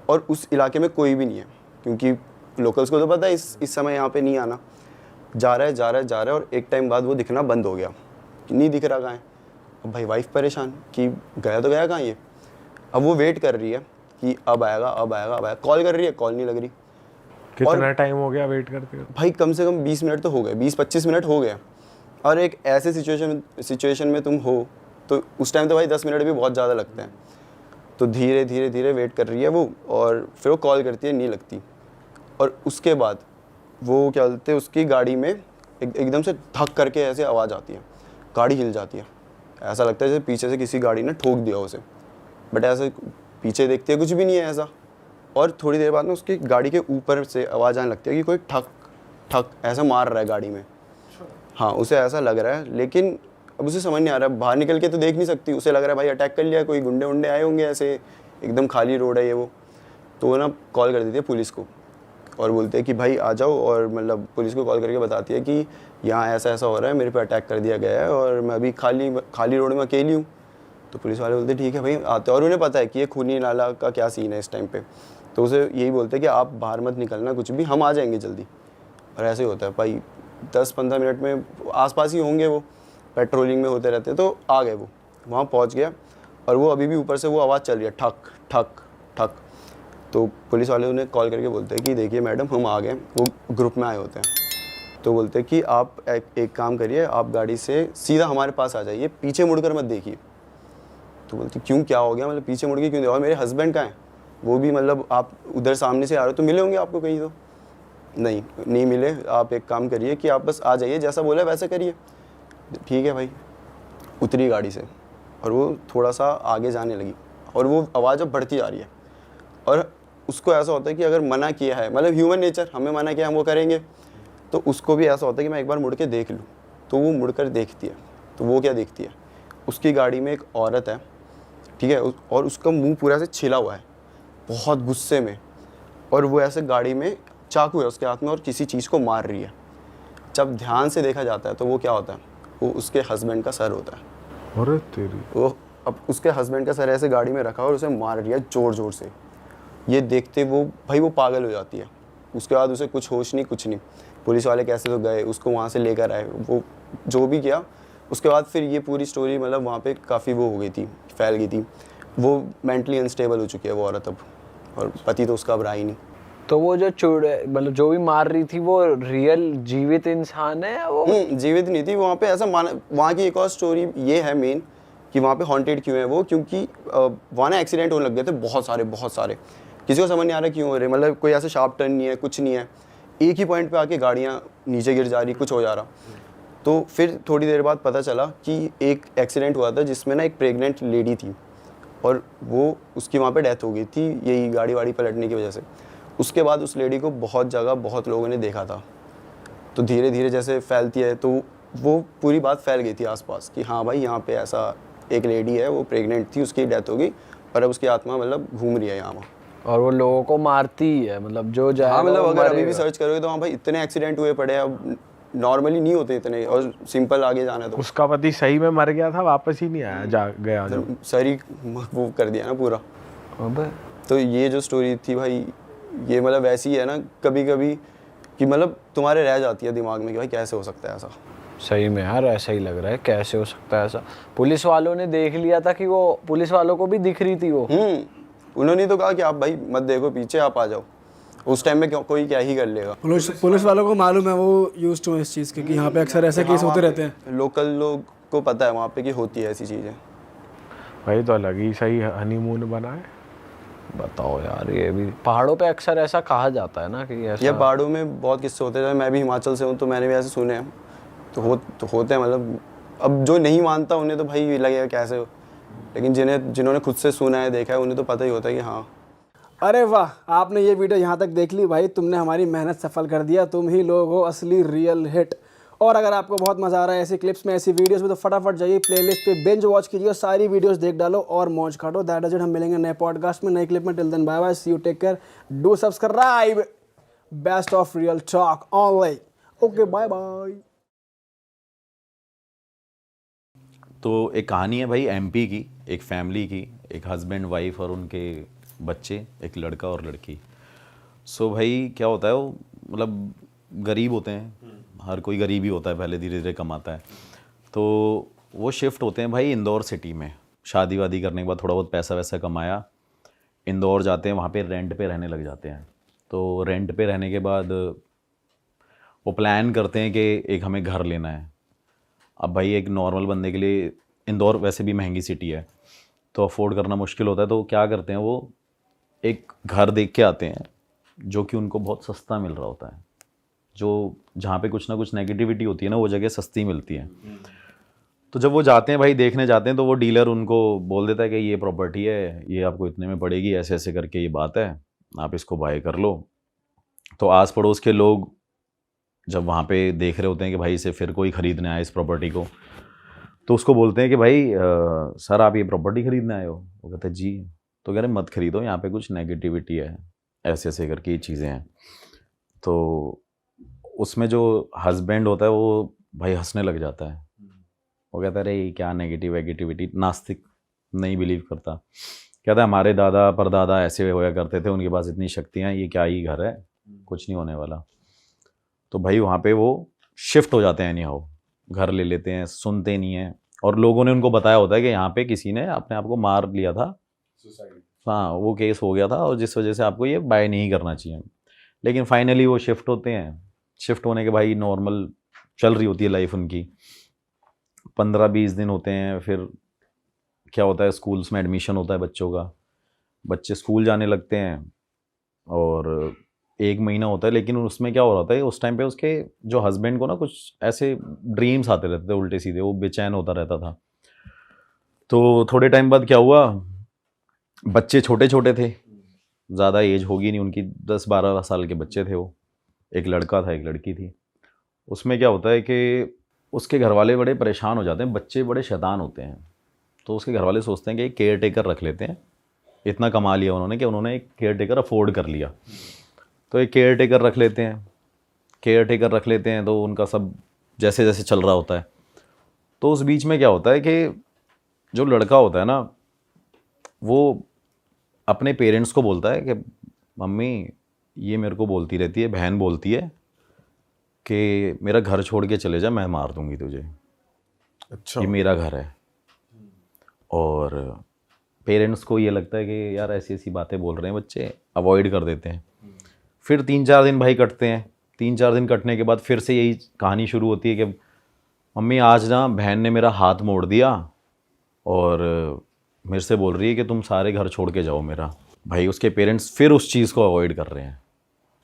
और उस इलाके में कोई भी नहीं है, क्योंकि लोकल्स को तो पता है इस समय यहाँ पे नहीं आना। जा रहा है, और एक टाइम बाद वो दिखना बंद हो गया, नहीं दिख रहा कहाँ है। अब भाई वाइफ परेशान कि गया तो गया कहाँ ये। अब वो वेट कर रही है कि अब आएगा, कॉल कर रही है, कॉल नहीं लग रही। कितना टाइम हो गया वेट करते करते? भाई कम से कम 20 मिनट तो हो गए, 20-25 मिनट हो गए। और एक ऐसे सिचुएशन में तुम हो तो उस टाइम तो भाई 10 मिनट भी बहुत ज़्यादा लगते हैं। तो धीरे धीरे वेट कर रही है वो, और फिर वो कॉल करती है, नहीं लगती। और उसके बाद वो क्या बोलते हैं, उसकी गाड़ी में एकदम से धक करके ऐसे आवाज़ आती है, गाड़ी हिल जाती है, ऐसा लगता है जैसे पीछे से किसी गाड़ी ने ठोक दिया उसे। बट ऐसे पीछे देखते हैं कुछ भी नहीं है ऐसा। और थोड़ी देर बाद में उसकी गाड़ी के ऊपर से आवाज़ आने लगती है कि कोई ठक ठक ऐसा मार रहा है गाड़ी में। हाँ उसे ऐसा लग रहा है, लेकिन अब उसे समझ नहीं आ रहा है, बाहर निकल के तो देख नहीं सकती। उसे लग रहा है भाई अटैक कर लिया, कोई गुंडे वुंडे आए होंगे, ऐसे एकदम खाली रोड है ये वो। तो वो ना कॉल कर देती है पुलिस को, और बोलते हैं कि भाई आ जाओ। और मतलब पुलिस को कॉल करके बताती है कि यहाँ ऐसा ऐसा हो रहा है, मेरे पे अटैक कर दिया गया है, और मैं अभी खाली रोड में अकेली हूँ। तो पुलिस वाले बोलते ठीक है भाई आते हैं। और उन्हें पता है कि ये खूनी नाला का क्या सीन है इस टाइम पे। तो उसे यही बोलते हैं कि आप बाहर मत निकलना कुछ भी, हम आ जाएंगे जल्दी। और ऐसे ही होता है भाई, 10-15 मिनट में आसपास ही होंगे वो, पेट्रोलिंग में होते रहते। तो आ गए वो, वहाँ पहुँच गया, और वो अभी भी ऊपर से वो आवाज़ चल रही है, ठक ठक ठक। तो पुलिस वाले उन्हें कॉल करके बोलते हैं कि देखिए मैडम हम आ गए। वो ग्रुप में आए होते हैं। तो बोलते हैं कि आप एक काम करिए, आप गाड़ी से सीधा हमारे पास आ जाइए, पीछे मुड़कर मत देखिए। तो बोलती क्यों, क्या हो गया, मतलब पीछे मुड़ के क्यों? और मेरे हस्बैंड का है, वो भी मतलब आप उधर सामने से आ रहे हो तो मिले होंगे आपको कहीं। तो नहीं मिले। आप एक काम करिए कि आप बस आ जाइए, जैसा बोला वैसा करिए। ठीक है भाई। उतरी गाड़ी से, और वो थोड़ा सा आगे जाने लगी, और वो आवाज़ अब बढ़ती जा रही है। और उसको ऐसा होता है कि अगर मना किया है, मतलब ह्यूमन नेचर, हमें मना किया हम वो करेंगे, तो उसको भी ऐसा होता है कि मैं एक बार मुड़ के देख लूँ। तो वो मुड़कर देखती है। तो वो क्या देखती है, उसकी गाड़ी में एक औरत है, ठीक है, और उसका मुंह पूरा से छिला हुआ है, बहुत गुस्से में, और वो ऐसे गाड़ी में चाकू है उसके हाथ में और किसी चीज़ को मार रही है। जब ध्यान से देखा जाता है तो वो क्या होता है, वो उसके हस्बैंड का सर होता है। अरे तेरी। वो अब उसके हस्बैंड का सर ऐसे गाड़ी में रखा और उसे मार रही है ज़ोर ज़ोर से। ये देखते वो भाई वो पागल हो जाती है। उसके बाद उसे कुछ होश नहीं, कुछ नहीं। पुलिस वाले कैसे तो गए, उसको वहाँ से लेकर आए, वो जो भी किया। उसके बाद फिर ये पूरी स्टोरी मतलब वहाँ पे काफ़ी वो हो गई थी, फैल गई थी। वो मेंटली अनस्टेबल हो चुकी है वो औरत अब, और पति तो उसका अब रहा ही नहीं। तो वो जो मतलब जो भी मार रही थी वो रियल जीवित इंसान है या वो? जीवित नहीं थी वहाँ पे। ऐसा वहाँ की एक और स्टोरी ये है मेन कि वहाँ पे हॉन्टेड क्यों है वो, क्योंकि वहाँ ना एक्सीडेंट होने लग गए थे बहुत सारे। किसी को समझ नहीं आ रहा क्यों हो रहे, मतलब कोई ऐसा शार्प टर्न नहीं है, कुछ नहीं है, एक ही पॉइंट पे आके गाड़ियाँ नीचे गिर जा रही, कुछ हो जा रहा। तो फिर थोड़ी देर बाद पता चला कि एक एक्सीडेंट हुआ था जिसमें ना एक प्रेग्नेंट लेडी थी और वो उसकी वहाँ पे डेथ हो गई थी यही गाड़ी वाड़ी पलटने की वजह से। उसके बाद उस लेडी को बहुत जगह बहुत लोगों ने देखा था। तो धीरे धीरे जैसे फैलती है तो वो पूरी बात फैल गई थी आसपास कि हाँ भाई यहाँ पे ऐसा एक लेडी है, वो प्रेग्नेंट थी, उसकी डेथ हो गई और अब उसकी आत्मा मतलब घूम रही है यहाँ। और वो लोगों को मारती ही है, मतलब जो जाएगा हाँ मतलब वो अगर अभी भी मरेगा। सर्च करोगे तो हाँ भाई इतने एक्सीडेंट हुए पड़े हैं, अब नॉर्मली नहीं होते इतने, और सिंपल आगे जाना है तो उसका पति सही में मर गया था, वापस ही नहीं आया, जा गया जो। सर ही वो कर दिया ना पूरा। अबे तो ये जो स्टोरी थी भाई, ये मतलब वैसी है ना कभी कभी कि मतलब तुम्हारे रह जाती है दिमाग में कि भाई कैसे हो सकता है ऐसा। सही में यार ऐसा ही लग रहा है, कैसे हो सकता है ऐसा। पुलिस वालों ने देख लिया था कि वो, पुलिस वालों को भी दिख रही थी वो। उन्होंने तो कहा कि आप भाई मत देखो पीछे, आप आ जाओ। उस टाइम में कोई क्या ही कर लेगा। पुलिस वालों को मालूम है, वो यूज टू इस चीज़ के कि यहाँ पे अक्सर ऐसे केस होते रहते हैं। लोकल लोग को पता है वहाँ पे कि होती है ऐसी चीज़ें। भाई तो अलग ही सही हनीमून बना है। बताओ यार, ये भी पहाड़ों पे अक्सर ऐसा कहा जाता है ना कि ऐसा। या पहाड़ों में बहुत किस्से होते हैं, मैं भी हिमाचल से हूँ तो मैंने भी ऐसे सुने हैं। तो होते हैं, मतलब अब जो नहीं मानता उन्हें तो भाई लगेगा कैसे हो, लेकिन जिन्होंने खुद से सुना है देखा है उन्हें तो पता ही होता है कि हाँ। अरे वाह, आपने ये वीडियो यहाँ तक देख ली भाई, तुमने हमारी मेहनत सफल कर दिया। तुम ही लोग हो असली रियल हिट। और अगर आपको बहुत मज़ा आ रहा है ऐसी क्लिप्स में, ऐसी वीडियोस में, तो फटाफट जाइए प्लेलिस्ट पे बिंज वॉच कीजिए, सारी वीडियोस देख डालो और मौज काटो। That is it. हम मिलेंगे नए पॉडकास्ट में, नई क्लिप में। Till then bye bye, see you, take care, do subscribe. Best of real talk online. Okay bye bye. तो एक कहानी है भाई एमपी की, एक फैमिली की, एक हस्बैंड वाइफ और उनके बच्चे, एक लड़का और लड़की। सो भाई क्या होता है, वो मतलब गरीब होते हैं, हर कोई गरीब ही होता है, पहले धीरे धीरे कमाता है। तो वो शिफ्ट होते हैं भाई इंदौर सिटी में, शादी वादी करने के बाद थोड़ा बहुत पैसा वैसा कमाया, इंदौर जाते हैं, वहाँ पे रेंट पे रहने लग जाते हैं। तो रेंट पे रहने के बाद वो प्लान करते हैं कि एक हमें घर लेना है। अब भाई एक नॉर्मल बंदे के लिए इंदौर वैसे भी महंगी सिटी है तो अफोर्ड करना मुश्किल होता है। तो क्या करते हैं, वो एक घर देख के आते हैं जो कि उनको बहुत सस्ता मिल रहा होता है। जो जहाँ पे कुछ ना कुछ नेगेटिविटी होती है ना, वो जगह सस्ती मिलती है। तो जब वो जाते हैं भाई, देखने जाते हैं, तो वो डीलर उनको बोल देता है कि ये प्रॉपर्टी है, ये आपको इतने में पड़ेगी, ऐसे ऐसे करके ये बात है, आप इसको बाय कर लो। तो आस पड़ोस के लोग जब वहाँ पे देख रहे होते हैं कि भाई इसे फिर कोई ख़रीदने आया इस प्रॉपर्टी को, तो उसको बोलते हैं कि भाई सर आप ये प्रॉपर्टी ख़रीदने आए हो? वो कहते हैं जी। तो कह रहे मत ख़रीदो, यहाँ पे कुछ नेगेटिविटी है, ऐसे ऐसे करके ये चीज़ें हैं। तो उसमें जो हस्बैंड होता है वो भाई हंसने लग जाता है। वो कहता है अरे ये क्या नेगेटिविटी, नास्तिक, नहीं बिलीव करता। कहता है हमारे दादा परदादा ऐसे होया करते थे, उनके पास इतनी शक्तियाँ, ये क्या ही घर है, कुछ नहीं होने वाला। तो भाई वहाँ पे वो शिफ्ट हो जाते हैं, नहीं हो घर ले लेते हैं, सुनते नहीं हैं। और लोगों ने उनको बताया होता है कि यहाँ पे किसी ने अपने आप को मार लिया था, हाँ वो केस हो गया था और जिस वजह से आपको ये बाय नहीं करना चाहिए। लेकिन फाइनली वो शिफ्ट होते हैं। शिफ्ट होने के भाई नॉर्मल चल रही होती है लाइफ उनकी, 15-20 दिन होते हैं। फिर क्या होता है, स्कूल्स में एडमिशन होता है बच्चों का, बच्चे स्कूल जाने लगते हैं और 1 महीना होता है। लेकिन उसमें क्या हो रहा था, उस टाइम पे उसके जो हस्बैंड को ना कुछ ऐसे ड्रीम्स आते रहते थे उल्टे सीधे, वो बेचैन होता रहता था। तो थोड़े टाइम बाद क्या हुआ, बच्चे छोटे छोटे थे, ज़्यादा एज होगी नहीं उनकी, 10-12 साल के बच्चे थे वो, एक लड़का था एक लड़की थी। उसमें क्या होता है कि उसके घर वाले बड़े परेशान हो जाते हैं, बच्चे बड़े शैतान होते हैं। तो उसके घर वाले सोचते हैं कि एक केयर टेकर रख लेते हैं, इतना कमा लिया उन्होंने कि उन्होंने एक केयर टेकर अफोर्ड कर लिया। तो एक केयर टेकर रख लेते हैं, तो उनका सब जैसे जैसे चल रहा होता है। तो उस बीच में क्या होता है कि जो लड़का होता है ना, वो अपने पेरेंट्स को बोलता है कि मम्मी ये मेरे को बोलती रहती है, बहन बोलती है कि मेरा घर छोड़ के चले जा, मैं मार दूंगी तुझे। अच्छा, ये मेरा घर है। और पेरेंट्स को ये लगता है कि यार ऐसी ऐसी बातें बोल रहे हैं बच्चे, अवॉइड कर देते हैं। फिर 3-4 दिन भाई कटते हैं। 3-4 दिन कटने के बाद फिर से यही कहानी शुरू होती है कि मम्मी आज ना बहन ने मेरा हाथ मोड़ दिया और मेरे से बोल रही है कि तुम सारे घर छोड़ के जाओ मेरा। भाई उसके पेरेंट्स फिर उस चीज़ को अवॉइड कर रहे हैं,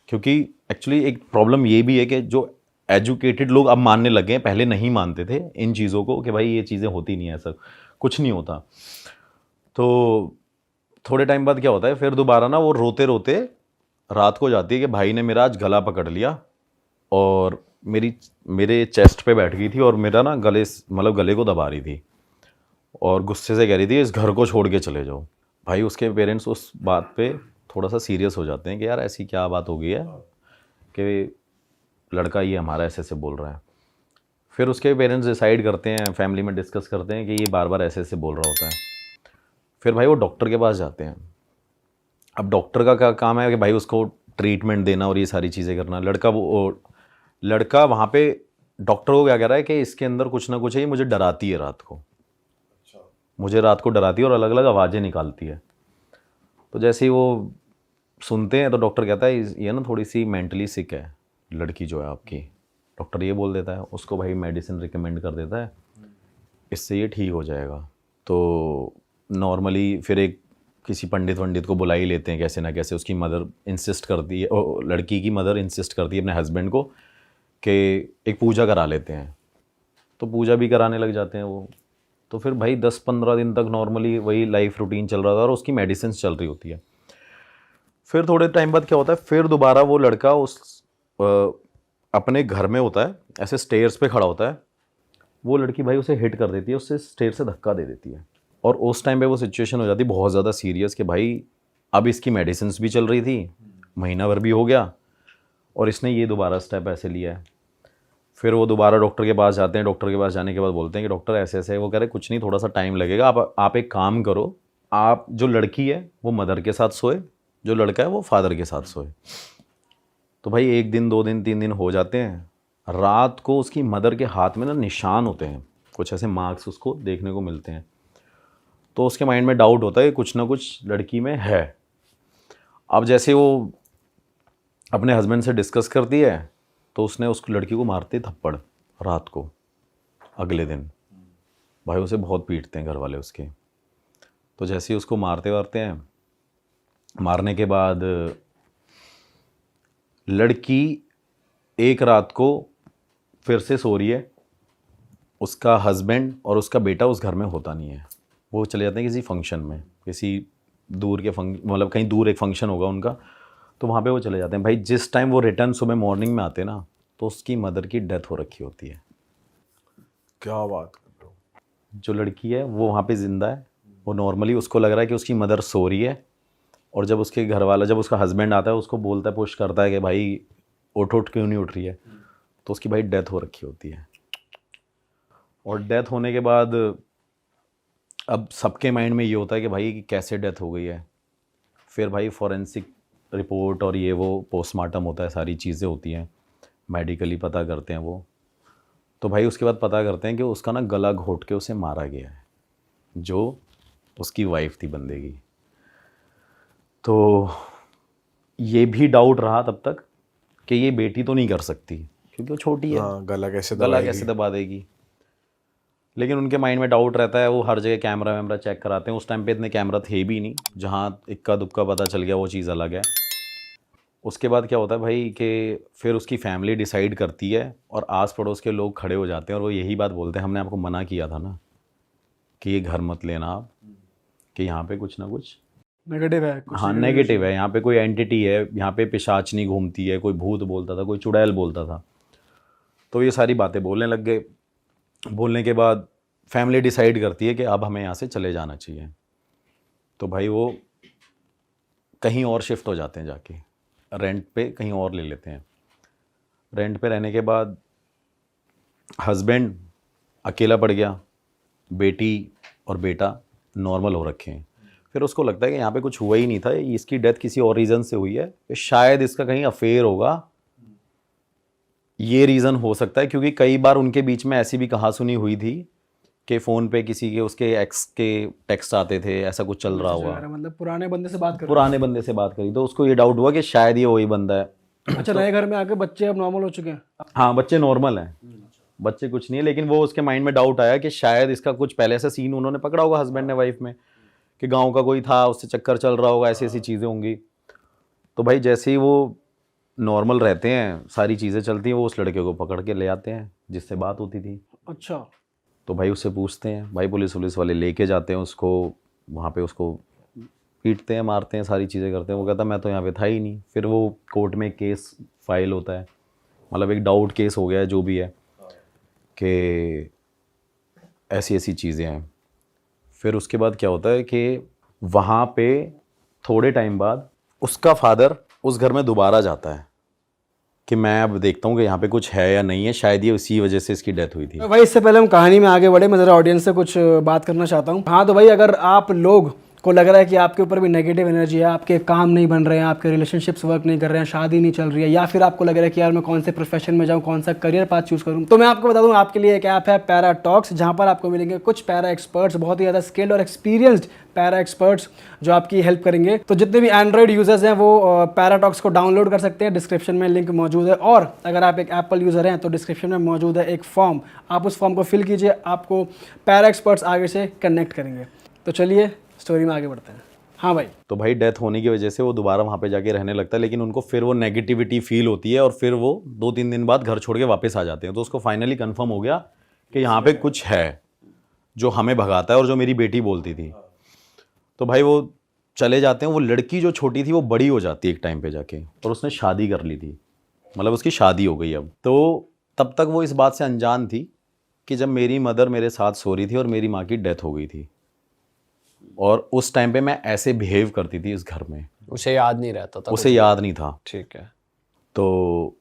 क्योंकि एक्चुअली एक प्रॉब्लम ये भी है कि जो एजुकेटेड लोग अब मानने लगे हैं, पहले नहीं मानते थे इन चीज़ों को कि भाई ये चीज़ें होती नहीं है, ऐसा कुछ नहीं होता। तो थोड़े टाइम बाद क्या होता है, फिर दोबारा ना वो रोते रोते रात को जाती है कि भाई ने मेरा आज गला पकड़ लिया और मेरे चेस्ट पे बैठ गई थी और मेरा ना गले को दबा रही थी और गुस्से से कह रही थी इस घर को छोड़ के चले जाओ। भाई उसके पेरेंट्स उस बात पे थोड़ा सा सीरियस हो जाते हैं कि यार ऐसी क्या बात हो गई है कि लड़का ये हमारा ऐसे ऐसे बोल रहा है। फिर उसके पेरेंट्स डिसाइड करते हैं, फैमिली में डिस्कस करते हैं कि ये बार बार ऐसे ऐसे बोल रहा होता है। फिर भाई वो डॉक्टर के पास जाते हैं। अब डॉक्टर का क्या काम है कि भाई उसको ट्रीटमेंट देना और ये सारी चीज़ें करना। लड़का वहाँ पे डॉक्टर को क्या कह रहा है कि इसके अंदर कुछ ना कुछ है, ये मुझे डराती है रात को, मुझे रात को डराती है और अलग अलग आवाज़ें निकालती है। तो जैसे ही वो सुनते हैं तो डॉक्टर कहता है ये ना थोड़ी सी मेंटली सिक है लड़की जो है आपकी। डॉक्टर ये बोल देता है उसको, भाई मेडिसिन रिकमेंड कर देता है, इससे ये ठीक हो जाएगा। तो नॉर्मली फिर एक किसी पंडित को बुला ही लेते हैं कैसे ना कैसे। उसकी मदर इंसिस्ट करती है, लड़की की मदर इंसिस्ट करती है अपने हस्बैंड को कि एक पूजा करा लेते हैं। तो पूजा भी कराने लग जाते हैं वो। तो फिर भाई 10-15 दिन तक नॉर्मली वही लाइफ रूटीन चल रहा था और उसकी मेडिसिन चल रही होती है। फिर थोड़े टाइम बाद क्या होता है, फिर दोबारा वो लड़का अपने घर में होता है, ऐसे स्टेयर्स पे खड़ा होता है। वो लड़की भाई उसे हिट कर देती है, उससे स्टेयर से धक्का दे देती है। और उस टाइम पे वो सिचुएशन हो जाती है बहुत ज़्यादा सीरियस कि भाई अब इसकी मेडिसिन भी चल रही थी, महीना भर भी हो गया और इसने ये दोबारा स्टेप ऐसे लिया है। फिर वो दोबारा डॉक्टर के पास जाते हैं। डॉक्टर के पास जाने के बाद बोलते हैं कि डॉक्टर ऐसे ऐसे है। वो कह रहे कुछ नहीं, थोड़ा सा टाइम लगेगा, आप एक काम करो, आप जो लड़की है वो मदर के साथ सोए, जो लड़का है वो फादर के साथ सोए। तो भाई 1 दिन 2 दिन 3 दिन हो जाते हैं। रात को उसकी मदर के हाथ में ना निशान होते हैं, कुछ ऐसे मार्क्स उसको देखने को मिलते हैं। तो उसके माइंड में डाउट होता है कि कुछ ना कुछ लड़की में है। अब जैसे वो अपने हस्बैंड से डिस्कस करती है तो उसने उस लड़की को मारते थप्पड़ रात को। अगले दिन भाई उसे बहुत पीटते हैं घर वाले उसके। तो जैसे ही उसको मारते हैं, मारने के बाद लड़की एक रात को फिर से सो रही है। उसका हस्बैंड और उसका बेटा उस घर में होता नहीं है, वो चले जाते हैं किसी फंक्शन में, किसी दूर के मतलब कहीं दूर एक फंक्शन होगा उनका, तो वहाँ पे वो चले जाते हैं। भाई जिस टाइम वो रिटर्न सुबह मॉर्निंग में आते ना, तो उसकी मदर की डेथ हो रखी होती है। क्या बात कर रहे हो? जो लड़की है वो वहाँ पे ज़िंदा है। वो नॉर्मली उसको लग रहा है कि उसकी मदर सो रही है, और जब उसके घर वाला, जब उसका हस्बैंड आता है उसको बोलता है, पुश करता है कि भाई उठ क्यों नहीं उठ रही है, तो उसकी भाई डेथ हो रखी होती है। और डेथ होने के बाद अब सबके माइंड में ये होता है कि भाई कैसे डेथ हो गई है। फिर भाई फॉरेंसिक रिपोर्ट और ये वो पोस्टमार्टम होता है, सारी चीज़ें होती हैं, मेडिकली पता करते हैं वो। तो भाई उसके बाद पता करते हैं कि उसका ना गला घोट के उसे मारा गया है, जो उसकी वाइफ थी बंदे की। तो ये भी डाउट रहा तब तक कि ये बेटी तो नहीं कर सकती क्योंकि वो छोटी है, गला कैसे दबा देगी। लेकिन उनके माइंड में डाउट रहता है, वो हर जगह कैमरा वैमरा चेक कराते हैं। उस टाइम पे इतने कैमरा थे भी नहीं, जहाँ इक्का दुक्का पता चल गया वो चीज़ अलग है। उसके बाद क्या होता है भाई कि फिर उसकी फैमिली डिसाइड करती है और आस पड़ोस के लोग खड़े हो जाते हैं और वो यही बात बोलते हैं, हमने आपको मना किया था ना कि ये घर मत लेना आप, कि यहाँ पे कुछ ना कुछ नेगेटिव है। हाँ नेगेटिव है, यहाँ पे कोई एंटिटी है, यहाँ पे पिशाचनी घूमती है, कोई भूत बोलता था, कोई चुड़ैल बोलता था। तो ये सारी बातें बोलने लग गए। बोलने के बाद फैमिली डिसाइड करती है कि अब हमें यहाँ से चले जाना चाहिए। तो भाई वो कहीं और शिफ्ट हो जाते हैं, जाके रेंट पे कहीं और ले लेते हैं। रेंट पे रहने के बाद हस्बैंड अकेला पड़ गया, बेटी और बेटा नॉर्मल हो रखे हैं। फिर उसको लगता है कि यहाँ पे कुछ हुआ ही नहीं था, इसकी डेथ किसी और रीज़न से हुई है, शायद इसका कहीं अफेयर होगा, ये रीज़न हो सकता है। क्योंकि कई बार उनके बीच में ऐसी भी कहा सुनी हुई थी कि फ़ोन पे किसी के उसके एक्स के टेक्स्ट आते थे, ऐसा कुछ चल रहा हुआ, मतलब पुराने बंदे से बात कर पुराने बंदे से बात करी, तो उसको ये डाउट हुआ कि शायद ये वही बंदा है। अच्छा, नए घर में आके बच्चे अब नॉर्मल हो चुके हैं? हाँ, बच्चे नॉर्मल हैं, बच्चे कुछ नहीं है, लेकिन वो उसके माइंड में डाउट आया कि शायद इसका कुछ पहले से सीन उन्होंने पकड़ा होगा हस्बैंड ने वाइफ में, कि गांव का कोई था, उससे चक्कर चल रहा होगा, ऐसी ऐसी चीज़ें होंगी। तो भाई जैसे ही वो नॉर्मल रहते हैं, सारी चीज़ें चलती हैं, वो उस लड़के को पकड़ के ले आते हैं जिससे बात होती थी। अच्छा। तो भाई उससे पूछते हैं, भाई पुलिस वाले लेके जाते हैं उसको, वहाँ पे उसको पीटते हैं, मारते हैं, सारी चीज़ें करते हैं। वो कहता मैं तो यहाँ पे था ही नहीं। फिर वो कोर्ट में केस फाइल होता है, मतलब एक डाउट केस हो गया है जो भी है, कि ऐसी ऐसी चीज़ें हैं। फिर उसके बाद क्या होता है कि वहाँ पे थोड़े टाइम बाद उसका फादर उस घर में दोबारा जाता है कि मैं अब देखता हूँ कि यहाँ पे कुछ है या नहीं है, शायद ये उसी वजह से इसकी डेथ हुई थी। भाई इससे पहले हम कहानी में आगे बढ़े, मैं ज़रा ऑडियंस से कुछ बात करना चाहता हूँ। हाँ, तो भाई अगर आप लोग को लग रहा है कि आपके ऊपर भी नेगेटिव एनर्जी है, आपके काम नहीं बन रहे हैं, आपके रिलेशनशिप्स वर्क नहीं कर रहे हैं, शादी नहीं चल रही है, या फिर आपको लग रहा है कि यार मैं कौन से प्रोफेशन में जाऊँ, कौन सा करियर पाथ चूज़ करूँ, तो मैं आपको बता दूँ आपके लिए एक ऐप है पैरा टॉक्स, जहाँ पर आपको मिलेंगे कुछ पैरा एक्सपर्ट्स, बहुत ही ज़्यादा स्किल्ड और एक्सपीरियंस्ड पैरा एक्सपर्ट्स जो आपकी हेल्प करेंगे। तो जितने भी एंड्रॉइड यूजर्स हैं वो पैरा टॉक्स को डाउनलोड कर सकते हैं, डिस्क्रिप्शन में लिंक मौजूद है। और अगर आप एक एप्पल यूज़र हैं तो डिस्क्रिप्शन में मौजूद है एक फॉर्म, आप उस फॉर्म को फिल कीजिए, आपको पैरा एक्सपर्ट्स आगे से कनेक्ट करेंगे। तो चलिए स्टोरी में आगे बढ़ते हैं। हाँ भाई। तो भाई डेथ होने की वजह से वो दोबारा वहाँ पे जाके रहने लगता है, लेकिन उनको फिर वो नेगेटिविटी फील होती है और फिर वो 2-3 दिन बाद घर छोड़ के वापस आ जाते हैं। तो उसको फाइनली कंफर्म हो गया कि यहाँ पे कुछ है जो हमें भगाता है और जो मेरी बेटी बोलती थी। तो भाई वो चले जाते हैं। वो लड़की जो छोटी थी वो बड़ी हो जाती है एक टाइम पे जाके, और उसने शादी कर ली थी, मतलब उसकी शादी हो गई अब। तो तब तक वो इस बात से अनजान थी कि जब मेरी मदर मेरे साथ सो रही थी और मेरी माँ की डेथ हो गई थी, और उस टाइम पे मैं ऐसे बिहेव करती थी इस घर में। उसे याद नहीं रहता था, उसे याद नहीं था। ठीक है। तो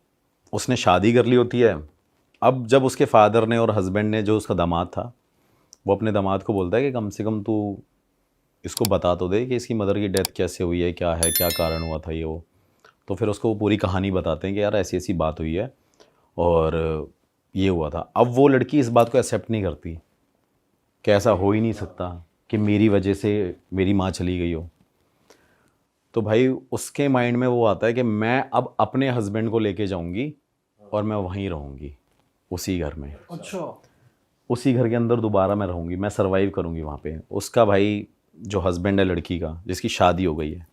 उसने शादी कर ली होती है। अब जब उसके फादर ने और हस्बैंड ने, जो उसका दामाद था, वो अपने दामाद को बोलता है कि कम से कम तू इसको बता तो दे कि इसकी मदर की डेथ कैसे हुई है, क्या है, क्या कारण हुआ था ये वो। तो फिर उसको वो पूरी कहानी बताते हैं कि यार ऐसी ऐसी बात हुई है और ये हुआ था। अब वो लड़की इस बात को एक्सेप्ट नहीं करती कि ऐसा हो ही नहीं सकता कि मेरी वजह से मेरी माँ चली गई हो। तो भाई उसके माइंड में वो आता है कि मैं अब अपने हस्बैंड को लेके जाऊंगी और मैं वहीं रहूंगी उसी घर में। अच्छा। उसी घर के अंदर दोबारा मैं रहूंगी, मैं सरवाइव करूंगी वहाँ पे। उसका भाई जो हस्बैंड है लड़की का, जिसकी शादी हो गई है,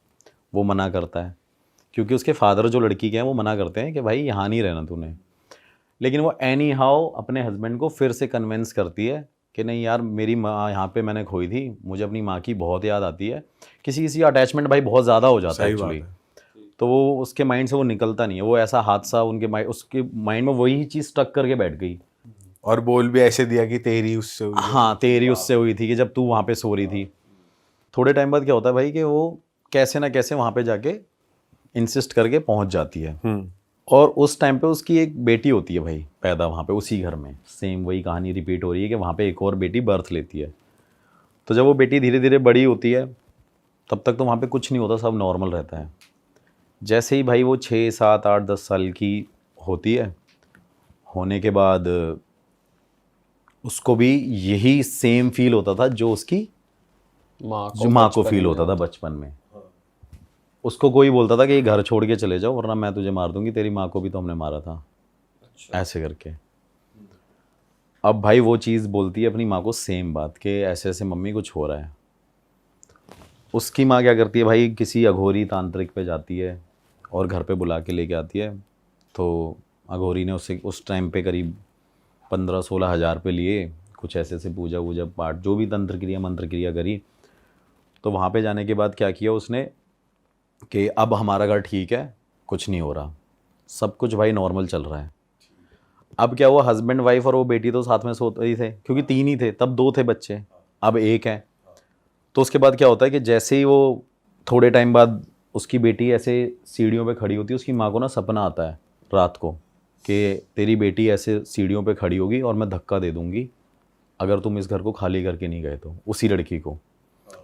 वो मना करता है, क्योंकि उसके फादर जो लड़की के हैं वो मना करते हैं कि भाई यहाँ नहीं रहना तूने। लेकिन वो एनी हाउ अपने हस्बैंड को फिर से कन्विंस करती है कि नहीं यार, मेरी माँ यहाँ पे मैंने खोई थी, मुझे अपनी माँ की बहुत याद आती है। किसी किसी अटैचमेंट भाई बहुत ज़्यादा हो जाता है एक्चुअली। तो वो उसके माइंड से वो निकलता नहीं है। वो ऐसा हादसा उसके माइंड में वही चीज़ स्टक करके बैठ गई। और बोल भी ऐसे दिया कि तेरी उससे हुई। हाँ, तेरी उससे हुई थी, कि जब तू वहाँ पे सो रही थी। थोड़े टाइम बाद क्या होता है भाई कि वो कैसे ना कैसे वहाँ पे जाके इंसिस्ट करके पहुँच जाती है। और उस टाइम पे उसकी एक बेटी होती है भाई पैदा वहाँ पे उसी घर में। सेम वही कहानी रिपीट हो रही है कि वहाँ पे एक और बेटी बर्थ लेती है। तो जब वो बेटी धीरे धीरे बड़ी होती है, तब तक तो वहाँ पे कुछ नहीं होता, सब नॉर्मल रहता है। जैसे ही भाई वो 6, 7, 8, 10 साल की होती है, होने के बाद उसको भी यही सेम फील होता था जो उसकी माँ को फील होता था बचपन में। उसको कोई बोलता था कि ये घर छोड़ के चले जाओ वरना मैं तुझे मार दूंगी, तेरी माँ को भी तो हमने मारा था। अच्छा। ऐसे करके अब भाई वो चीज़ बोलती है अपनी माँ को सेम बात कि ऐसे ऐसे मम्मी कुछ हो रहा है। उसकी माँ क्या करती है भाई, किसी अघोरी तांत्रिक पे जाती है और घर पे बुला के लेके आती है। तो अघोरी ने उससे उस टाइम पे करीब 15-16 हज़ार रुपये लिए, कुछ ऐसे ऐसे पूजा वूजा पाठ जो भी तंत्र क्रिया मंत्र क्रिया करी। तो वहाँ पे जाने के बाद क्या किया उसने कि अब हमारा घर ठीक है, कुछ नहीं हो रहा, सब कुछ भाई नॉर्मल चल रहा है। अब क्या हुआ, हस्बैंड वाइफ और वो बेटी तो साथ में सोते ही थे, क्योंकि 3 ही थे तब, 2 थे बच्चे, अब 1 है। तो उसके बाद क्या होता है कि जैसे ही वो थोड़े टाइम बाद उसकी बेटी ऐसे सीढ़ियों पे खड़ी होती है, उसकी माँ को ना सपना आता है रात को कि तेरी बेटी ऐसे सीढ़ियों पे खड़ी होगी और मैं धक्का दे दूंगी अगर तुम इस घर को खाली करके नहीं गए तो। उसी लड़की को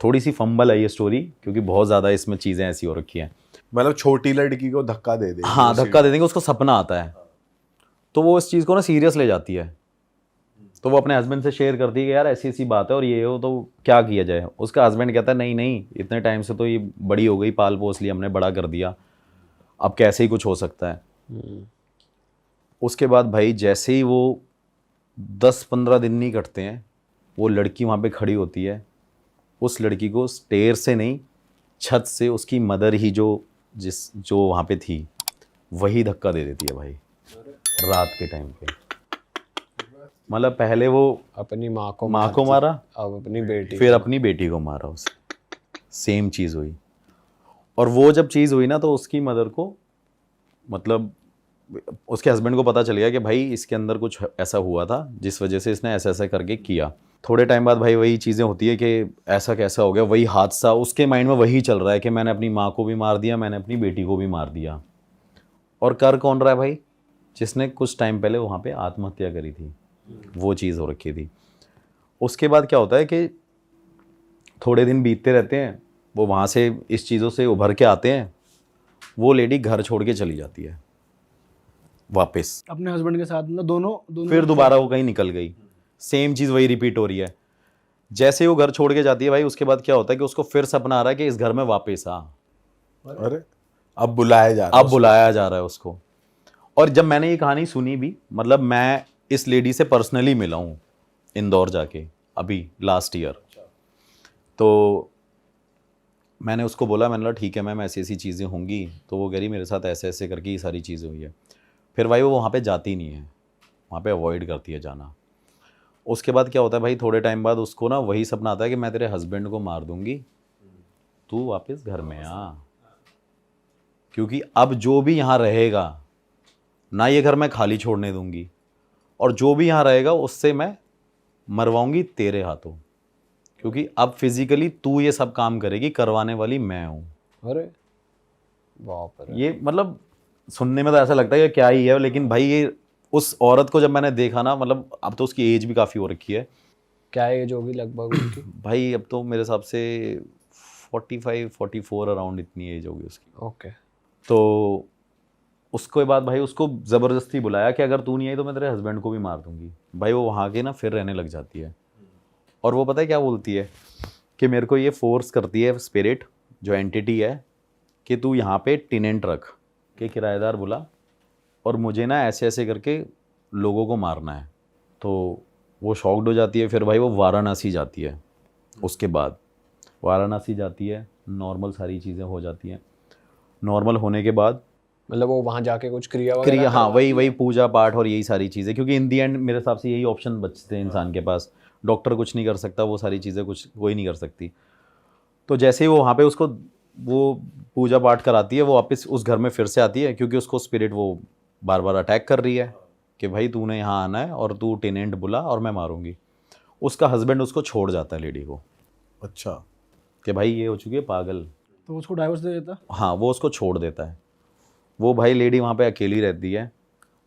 थोड़ी सी फंबल है ये स्टोरी, क्योंकि बहुत ज़्यादा इसमें चीज़ें ऐसी हो रखी हैं। मतलब छोटी लड़की को धक्का दे देंगे। हाँ, धक्का दे देंगे, उसको सपना आता है। तो वो इस चीज़ को ना सीरियस ले जाती है। तो वो अपने हस्बैंड से शेयर करती है कि यार ऐसी ऐसी बात है और ये हो तो क्या किया जाए। उसका हस्बैंड कहता है नहीं नहीं, इतने टाइम से तो ये बड़ी हो गई, पाल पोस लिया हमने, बड़ा कर दिया, अब कैसे ही कुछ हो सकता है। उसके बाद भाई जैसे ही वो 10-15 दिन नहीं कटते हैं, वो लड़की वहाँ पे खड़ी होती है, उस लड़की को स्टेयर से नहीं, छत से उसकी मदर ही जो वहाँ पे थी वही धक्का दे देती है भाई, रात के टाइम पे। मतलब पहले वो अपनी माँ को मारा, अब अपनी बेटी, फिर अपनी बेटी को मारा उसे। सेम चीज़ हुई। और वो जब चीज़ हुई ना तो उसकी मदर को, मतलब उसके हस्बैंड को पता चल गया कि भाई इसके अंदर कुछ ऐसा हुआ था जिस वजह से इसने ऐसा ऐसा करके किया। थोड़े टाइम बाद भाई वही चीज़ें होती है कि ऐसा कैसा हो गया, वही हादसा उसके माइंड में वही चल रहा है कि मैंने अपनी माँ को भी मार दिया, मैंने अपनी बेटी को भी मार दिया। और कर कौन रहा है भाई? जिसने कुछ टाइम पहले वहाँ पे आत्महत्या करी थी, वो चीज़ हो रखी थी। उसके बाद क्या होता है कि थोड़े दिन बीतते रहते हैं, वो वहाँ से इस चीज़ों से उभर के आते हैं, वो लेडी घर छोड़ के चली जाती है वापस अपने हस्बैंड के साथ, मतलब दोनों फिर दोबारा वो कहीं निकल गई। सेम चीज़ वही रिपीट हो रही है। जैसे वो घर छोड़ के जाती है भाई, उसके बाद क्या होता है कि उसको फिर सपना आ रहा है कि इस घर में वापस आ। अरे अब बुलाया जा रहा है उसको। और जब मैंने ये कहानी सुनी भी, मतलब मैं इस लेडी से पर्सनली मिला हूँ इंदौर जाके अभी लास्ट ईयर, तो मैंने उसको बोला, मैंने बोला ठीक है मैम ऐसी ऐसी चीज़ें होंगी, तो वो कह रही मेरे साथ ऐसे ऐसे करके ये सारी चीज़ें हुई है। फिर भाई वो वहाँ पे जाती नहीं है, वहाँ पे अवॉइड करती है जाना। उसके बाद क्या होता है भाई, थोड़े टाइम बाद उसको ना वही सपना आता है कि मैं तेरे हस्बैंड को मार दूंगी, तू वापस घर में आ, क्योंकि अब जो भी यहाँ रहेगा ना, ये घर मैं खाली छोड़ने दूंगी, और जो भी यहाँ रहेगा उससे मैं मरवाऊंगी तेरे हाथों, क्योंकि अब फिजिकली तू ये सब काम करेगी, करवाने वाली मैं हूँ। अरे बाप रे। ये मतलब सुनने में तो ऐसा लगता है कि क्या ही है, लेकिन भाई ये उस औरत को जब मैंने देखा ना, मतलब अब तो उसकी एज भी काफ़ी हो रखी है। क्या एज होगी लगभग उनकी? भाई अब तो मेरे हिसाब से 45-44 अराउंड इतनी एज होगी उसकी। ओके। तो उसके बाद भाई उसको ज़बरदस्ती बुलाया कि अगर तू नहीं आई तो मैं तेरे हस्बैंड को भी मार दूंगी। भाई वो वहाँ के ना फिर रहने लग जाती है, और वो पता है क्या बोलती है कि मेरे को ये फोर्स करती है स्पिरिट, जो एंटिटी है, कि तू यहाँ पे टेनेंट रख के किराएदार बुला, और मुझे ना ऐसे ऐसे करके लोगों को मारना है। तो वो शॉक्ड हो जाती है। फिर भाई वो वाराणसी जाती है। उसके बाद वाराणसी जाती है, नॉर्मल सारी चीज़ें हो जाती हैं। नॉर्मल होने के बाद मतलब वो वहाँ जाके कुछ क्रिया हाँ वही पूजा पाठ और यही सारी चीज़ें, क्योंकि इन दी एंड मेरे हिसाब से यही ऑप्शन बचते हैं इंसान के पास। डॉक्टर कुछ नहीं कर सकता, वो सारी चीज़ें कुछ कोई नहीं कर सकती। तो जैसे ही वो वहाँ पे उसको वो पूजा पाठ कराती है, वो वापस उस घर में फिर से आती है, क्योंकि उसको स्पिरिट वो बार बार अटैक कर रही है कि भाई तूने यहाँ आना है और तू टेनेंट बुला और मैं मारूंगी। उसका हस्बैंड उसको छोड़ जाता है लेडी को। अच्छा, कि भाई ये हो चुकी है पागल, तो उसको डाइवोर्स दे देता। हाँ वो उसको छोड़ देता है। वो भाई लेडी वहाँ पे अकेली रहती है,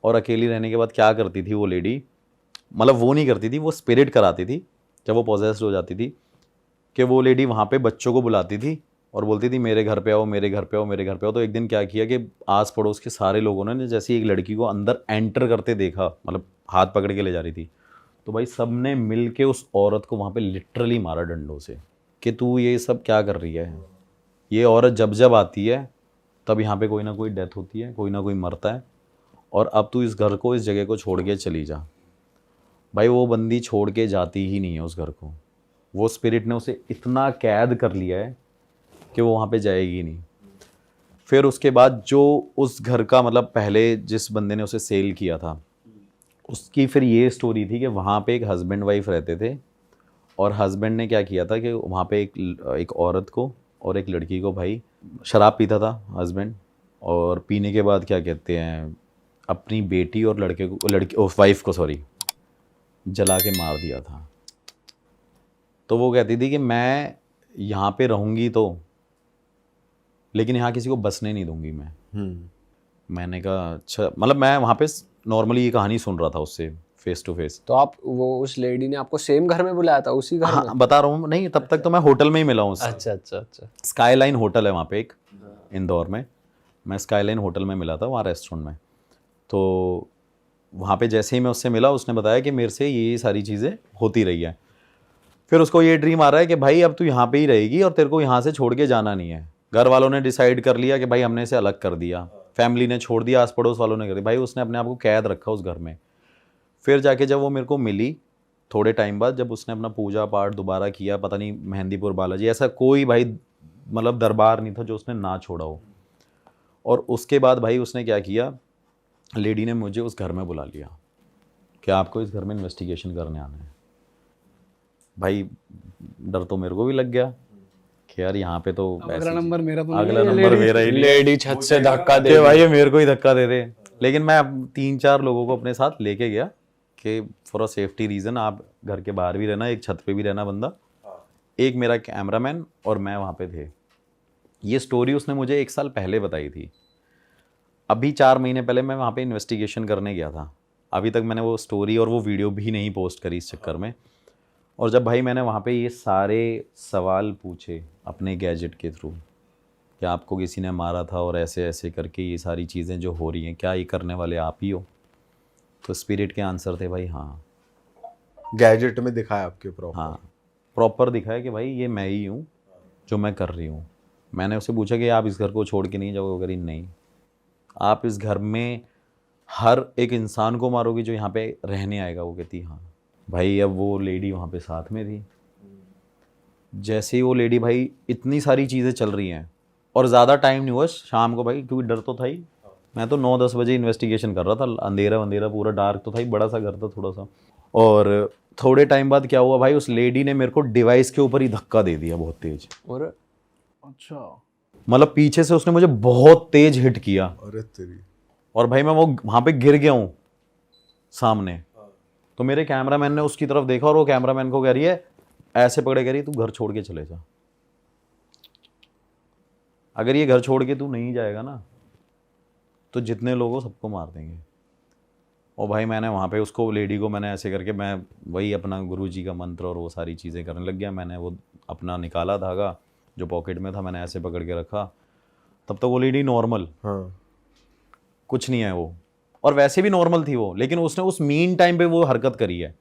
और अकेली रहने के बाद क्या करती थी वो लेडी, मतलब वो नहीं करती थी, वो स्पिरिट कराती थी जब वो पॉजेस्ड हो जाती थी, कि वो लेडी वहाँ पे बच्चों को बुलाती थी और बोलती थी मेरे घर पे आओ, मेरे घर पे आओ, मेरे घर पे आओ। तो एक दिन क्या किया कि आस पड़ोस के सारे लोगों ने जैसे एक लड़की को अंदर एंटर करते देखा, मतलब हाथ पकड़ के ले जा रही थी, तो भाई सब ने मिल के उस औरत को वहाँ पे लिटरली मारा डंडों से कि तू ये सब क्या कर रही है। ये औरत जब जब आती है तब यहाँ पे कोई ना कोई डेथ होती है, कोई ना कोई मरता है, और अब तू इस घर को, इस जगह को छोड़ के चली जा। भाई वो बंदी छोड़ के जाती ही नहीं है उस घर को। वो स्पिरिट ने उसे इतना कैद कर लिया है कि वो वहाँ पे जाएगी नहीं। फिर उसके बाद जो उस घर का, मतलब पहले जिस बंदे ने उसे सेल किया था, उसकी फिर ये स्टोरी थी कि वहाँ पे एक हस्बैंड वाइफ रहते थे, और हस्बैंड ने क्या किया था कि वहाँ पे एक औरत को और एक लड़की को, भाई शराब पीता था हस्बैंड, और पीने के बाद क्या कहते हैं, अपनी बेटी और वाइफ को जला के मार दिया था। तो वो कहती थी कि मैं यहाँ पे रहूँगी तो, लेकिन यहाँ किसी को बसने नहीं दूंगी मैं। मैंने कहा अच्छा, मतलब मैं वहाँ पे नॉर्मली ये कहानी सुन रहा था उससे फेस टू फेस। तो आप, वो उस लेडी ने आपको सेम घर में बुलाया था, उसी घर में? बता रहा हूँ, नहीं तब तक तो मैं होटल में ही मिला हूँ। अच्छा। स्काईलाइन होटल है वहाँ पे एक इंदौर में, मैं स्काईलाइन होटल में मिला था, वहाँ रेस्टोरेंट में। तो वहाँ पे जैसे ही मैं उससे मिला, उसने बताया कि मेरे से ये सारी चीज़ें होती रही है। फिर उसको ये ड्रीम आ रहा है कि भाई अब तू यहाँ पे ही रहेगी और तेरे को यहाँ से छोड़ के जाना नहीं है। घर वालों ने डिसाइड कर लिया कि भाई हमने इसे अलग कर दिया, फैमिली ने छोड़ दिया, आस पड़ोस वालों ने कर दिया, भाई उसने अपने आप को कैद रखा उस घर में। फिर जाके जब वो मेरे को मिली थोड़े टाइम बाद, जब उसने अपना पूजा पाठ दोबारा किया, पता नहीं मेहंदीपुर बालाजी, ऐसा कोई भाई मतलब दरबार नहीं था जो उसने ना छोड़ा हो। और उसके बाद भाई उसने क्या किया, लेडी ने मुझे उस घर में बुला लिया कि आपको इस घर में इन्वेस्टिगेशन करने आना है। भाई डर तो मेरे को भी लग गया कि यार यहाँ पे तो अगला नंबर मेरा तो नहीं अगला है, नंबर मेरा ही नहीं है। लेडी छत से धक्का दे कि भाई ये मेरे को ही धक्का दे दे। लेकिन मैं 3-4 लोगों को अपने साथ लेके गया कि फॉर अ सेफ्टी रीज़न आप घर के बाहर भी रहना, एक छत पे भी रहना बंदा, एक मेरा कैमरामैन और मैं वहाँ पे थे। ये स्टोरी उसने मुझे 1 साल पहले बताई थी। अभी 4 महीने पहले मैं वहाँ पे इन्वेस्टिगेशन करने गया था। अभी तक मैंने वो स्टोरी और वो वीडियो भी नहीं पोस्ट करी इस चक्कर में। और जब भाई मैंने वहाँ पे ये सारे सवाल पूछे अपने गैजेट के थ्रू कि आपको किसी ने मारा था और ऐसे ऐसे करके ये सारी चीज़ें जो हो रही हैं, क्या ये करने वाले आप ही हो? तो स्पिरिट के आंसर थे भाई हाँ। गैजेट में दिखाया आपके प्रॉपर? हाँ, प्रॉपर दिखाया कि भाई ये मैं ही हूँ जो मैं कर रही हूँ। मैंने उससे पूछा कि आप इस घर को छोड़ के नहीं जाओगे? करी नहीं। आप इस घर में हर एक इंसान को मारोगे जो यहाँ पे रहने आएगा? वो कहती हाँ। भाई अब वो लेडी वहाँ पे साथ में थी। जैसे ही वो लेडी, भाई इतनी सारी चीज़ें चल रही हैं और ज़्यादा टाइम नहीं हुआ शाम को भाई, क्योंकि डर तो था ही। मैं तो 9-10 बजे इन्वेस्टिगेशन कर रहा था, अंधेरा वंधेरा पूरा डार्क तो था ही, बड़ा सा घर था थोड़ा सा। और थोड़े टाइम बाद क्या हुआ भाई, उस लेडी ने मेरे को डिवाइस के ऊपर ही धक्का दे दिया बहुत तेज। और अच्छा, मतलब पीछे से उसने मुझे बहुत तेज हिट किया। अरे तेरी। और भाई मैं वो वहाँ पे गिर गया हूँ सामने। तो मेरे कैमरामैन ने उसकी तरफ देखा और वो कैमरामैन को कह रही है, ऐसे पकड़े कह रही है, तू घर छोड़ के चले जा। अगर ये घर छोड़ के तू नहीं जाएगा ना तो जितने लोग हो सबको मार देंगे। और भाई मैंने वहाँ पे उसको, लेडी को मैंने ऐसे करके, मैं वही अपना गुरुजी का मंत्र और वो सारी चीज़ें करने लग गया। मैंने वो अपना निकाला धागा जो पॉकेट में था, मैंने ऐसे पकड़ के रखा। तब तक वो लेडी नॉर्मल, हाँ। कुछ नहीं है वो, और वैसे भी नॉर्मल थी वो, लेकिन उसने उस मीन टाइम पे वो हरकत करी है।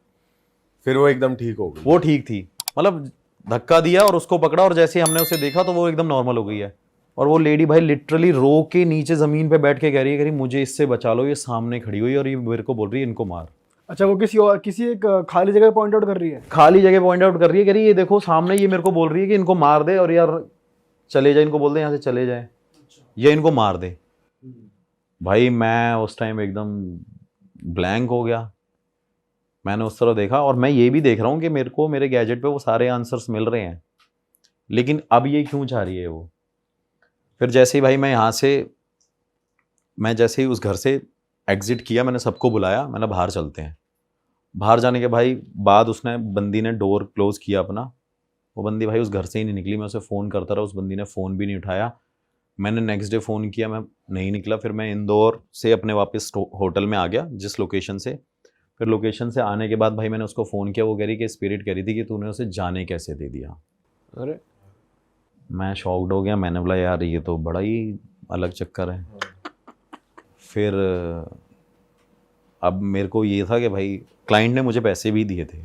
फिर वो एकदम ठीक हो गई? वो ठीक थी, मतलब धक्का दिया और उसको पकड़ा और जैसे ही हमने उसे देखा तो वो एकदम नॉर्मल हो गई है। और वो लेडी भाई लिटरली रो के नीचे ज़मीन पे बैठ के कह रही है मुझे इससे बचा लो, ये सामने खड़ी हुई और ये मेरे को बोल रही है इनको मार। अच्छा, वो किसी एक खाली जगह पॉइंट आउट कर रही है? खाली जगह पॉइंट आउट कर रही है, कह रही है ये देखो सामने, ये मेरे को बोल रही है कि इनको मार दे और यार चले जाए, इनको बोल दे यहाँ से चले जाए या इनको मार दे। भाई मैं उस टाइम एकदम ब्लैंक हो गया। मैंने उस तरह देखा और मैं ये भी देख रहा हूँ कि मेरे को मेरे गैजेट पे वो सारे आंसर्स मिल रहे हैं, लेकिन अब ये क्यों चाह रही है वो। फिर जैसे ही भाई मैं जैसे ही उस घर से एग्जिट किया, मैंने सबको बुलाया, मैंने बाहर चलते हैं। बाहर जाने के भाई बाद उसने, बंदी ने डोर क्लोज किया अपना। वो बंदी भाई उस घर से ही नहीं निकली। मैं उसे फ़ोन करता रहा, उस बंदी ने फ़ोन भी नहीं उठाया। मैंने नेक्स्ट डे फ़ोन किया, मैं नहीं निकला। फिर मैं इंदौर से अपने वापस होटल में आ गया जिस लोकेशन से। फिर लोकेशन से आने के बाद भाई मैंने उसको फ़ोन किया। वो कह रही कि स्पिरिट कह रही थी कि तूने उसे जाने कैसे दे दिया। अरे मैं शॉक्ड हो गया। मैंने बोला यार ये तो बड़ा ही अलग चक्कर है। फिर अब मेरे को ये था कि भाई क्लाइंट ने मुझे पैसे भी दिए थे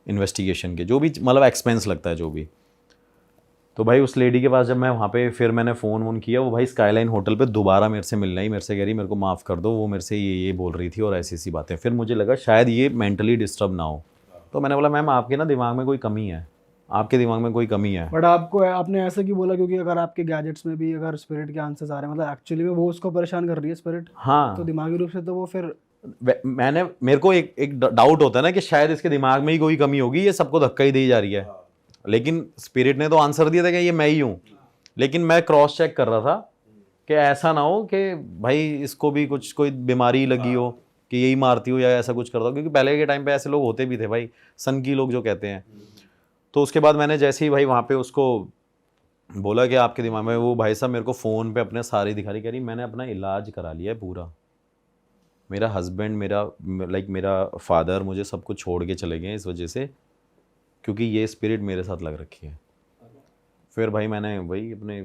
इन्वेस्टिगेशन के, जो भी मतलब एक्सपेंस लगता है जो भी। तो भाई उस लेडी के पास जब मैं वहाँ पे, फिर मैंने फ़ोन वोन किया, वो भाई स्काईलाइन होटल पे दोबारा मेरे से मिलना ही, मेरे से कह रही मेरे को माफ़ कर दो, वो मेरे से ये बोल रही थी और ऐसी ऐसी बातें। फिर मुझे लगा शायद ये मेंटली डिस्टर्ब ना हो। तो मैंने बोला मैम आपके ना दिमाग में कोई कमी है, आपके दिमाग में कोई कमी है। बट आपने ऐसे क्यों बोला? क्योंकि अगर आपके गैजेट्स में भी अगर स्पिरिट के आंसर्स आ रहे हैं, मतलब एक्चुअली में वो उसको परेशान कर रही है स्पिरिट, हाँ, तो दिमागी रूप से तो वो फिर मेरे को एक डाउट होता है ना कि शायद इसके दिमाग में ही कोई कमी होगी, ये सबको धक्का ही दी जा रही है। लेकिन स्पिरिट ने तो आंसर दिया था कि ये मैं ही हूँ। लेकिन मैं क्रॉस चेक कर रहा था कि ऐसा ना हो कि भाई इसको भी कुछ कोई बीमारी लगी हो कि यही मारती हो या ऐसा कुछ करता हो, क्योंकि पहले के टाइम पे ऐसे लोग होते भी थे भाई, सनकी लोग जो कहते हैं। तो उसके बाद मैंने जैसे ही भाई वहाँ पे उसको बोला कि आपके दिमाग में, वो भाई साहब मेरे को फ़ोन पे अपने सारी दिखा रही, कह रही मैंने अपना इलाज करा लिया है पूरा, मेरा हस्बैंड, मेरा फादर मुझे सब कुछ छोड़ के चले गए इस वजह से, क्योंकि ये स्पिरिट मेरे साथ लग रखी है। फिर भाई मैंने वही अपने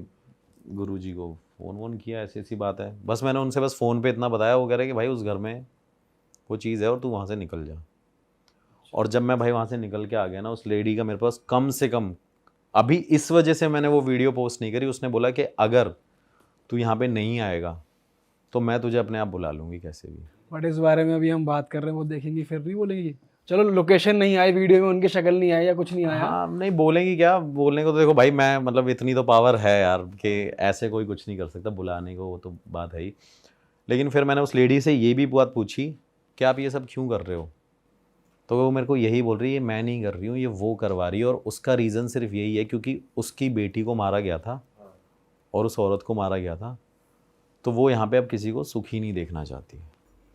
गुरुजी को फ़ोन वोन किया, ऐसी ऐसी बात है। बस मैंने उनसे बस फ़ोन पे इतना बताया। वो कह रहे कि भाई उस घर में वो चीज़ है और तू वहाँ से निकल जा। और जब मैं भाई वहाँ से निकल के आ गया ना, उस लेडी का मेरे पास कम से कम, अभी इस वजह से मैंने वो वीडियो पोस्ट नहीं करी, उसने बोला कि अगर तू यहाँ पे नहीं आएगा तो मैं तुझे अपने आप बुला लूँगी कैसे भी। बट इस बारे में अभी हम बात कर रहे हैं, वो देखेंगी फिर नहीं बोलेंगी? चलो लोकेशन नहीं आई, वीडियो में उनकी शक्ल नहीं आई या कुछ नहीं आया, हाँ नहीं बोलेंगी क्या, बोलने को तो देखो भाई मैं मतलब इतनी तो पावर है यार कि ऐसे कोई कुछ नहीं कर सकता बुलाने को, वो तो बात है ही। लेकिन फिर मैंने उस लेडी से ये भी बात पूछी कि आप ये सब क्यों कर रहे हो, तो वो मेरे को यही बोल रही है मैं नहीं कर रही हूँ, ये वो करवा रही है, और उसका रीज़न सिर्फ यही है क्योंकि उसकी बेटी को मारा गया था और उस औरत को मारा गया था, तो वो यहाँ पे अब किसी को सुखी नहीं देखना चाहती।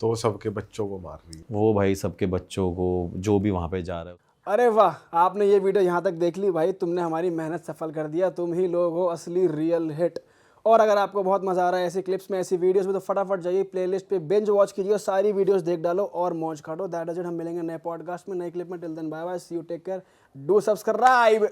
तो वो सबके बच्चों को मार रही है। वो भाई सबके बच्चों को जो भी वहाँ पे जा रहा है। अरे वाह, आपने ये वीडियो यहाँ तक देख ली भाई, तुमने हमारी मेहनत सफल कर दिया, तुम ही लोग हो असली रियल हिट। और अगर आपको बहुत मज़ा आ रहा है ऐसी क्लिप्स में, ऐसी वीडियोस में, तो फटाफट जाइए प्लेलिस्ट पे बिंज वॉच कीजिए और सारी वीडियोस देख डालो और मौज काटो। दैट इज इट, हम मिलेंगे नए पॉडकास्ट में, नए क्लिप में। Till then bye bye, see you, take care, do subscribe.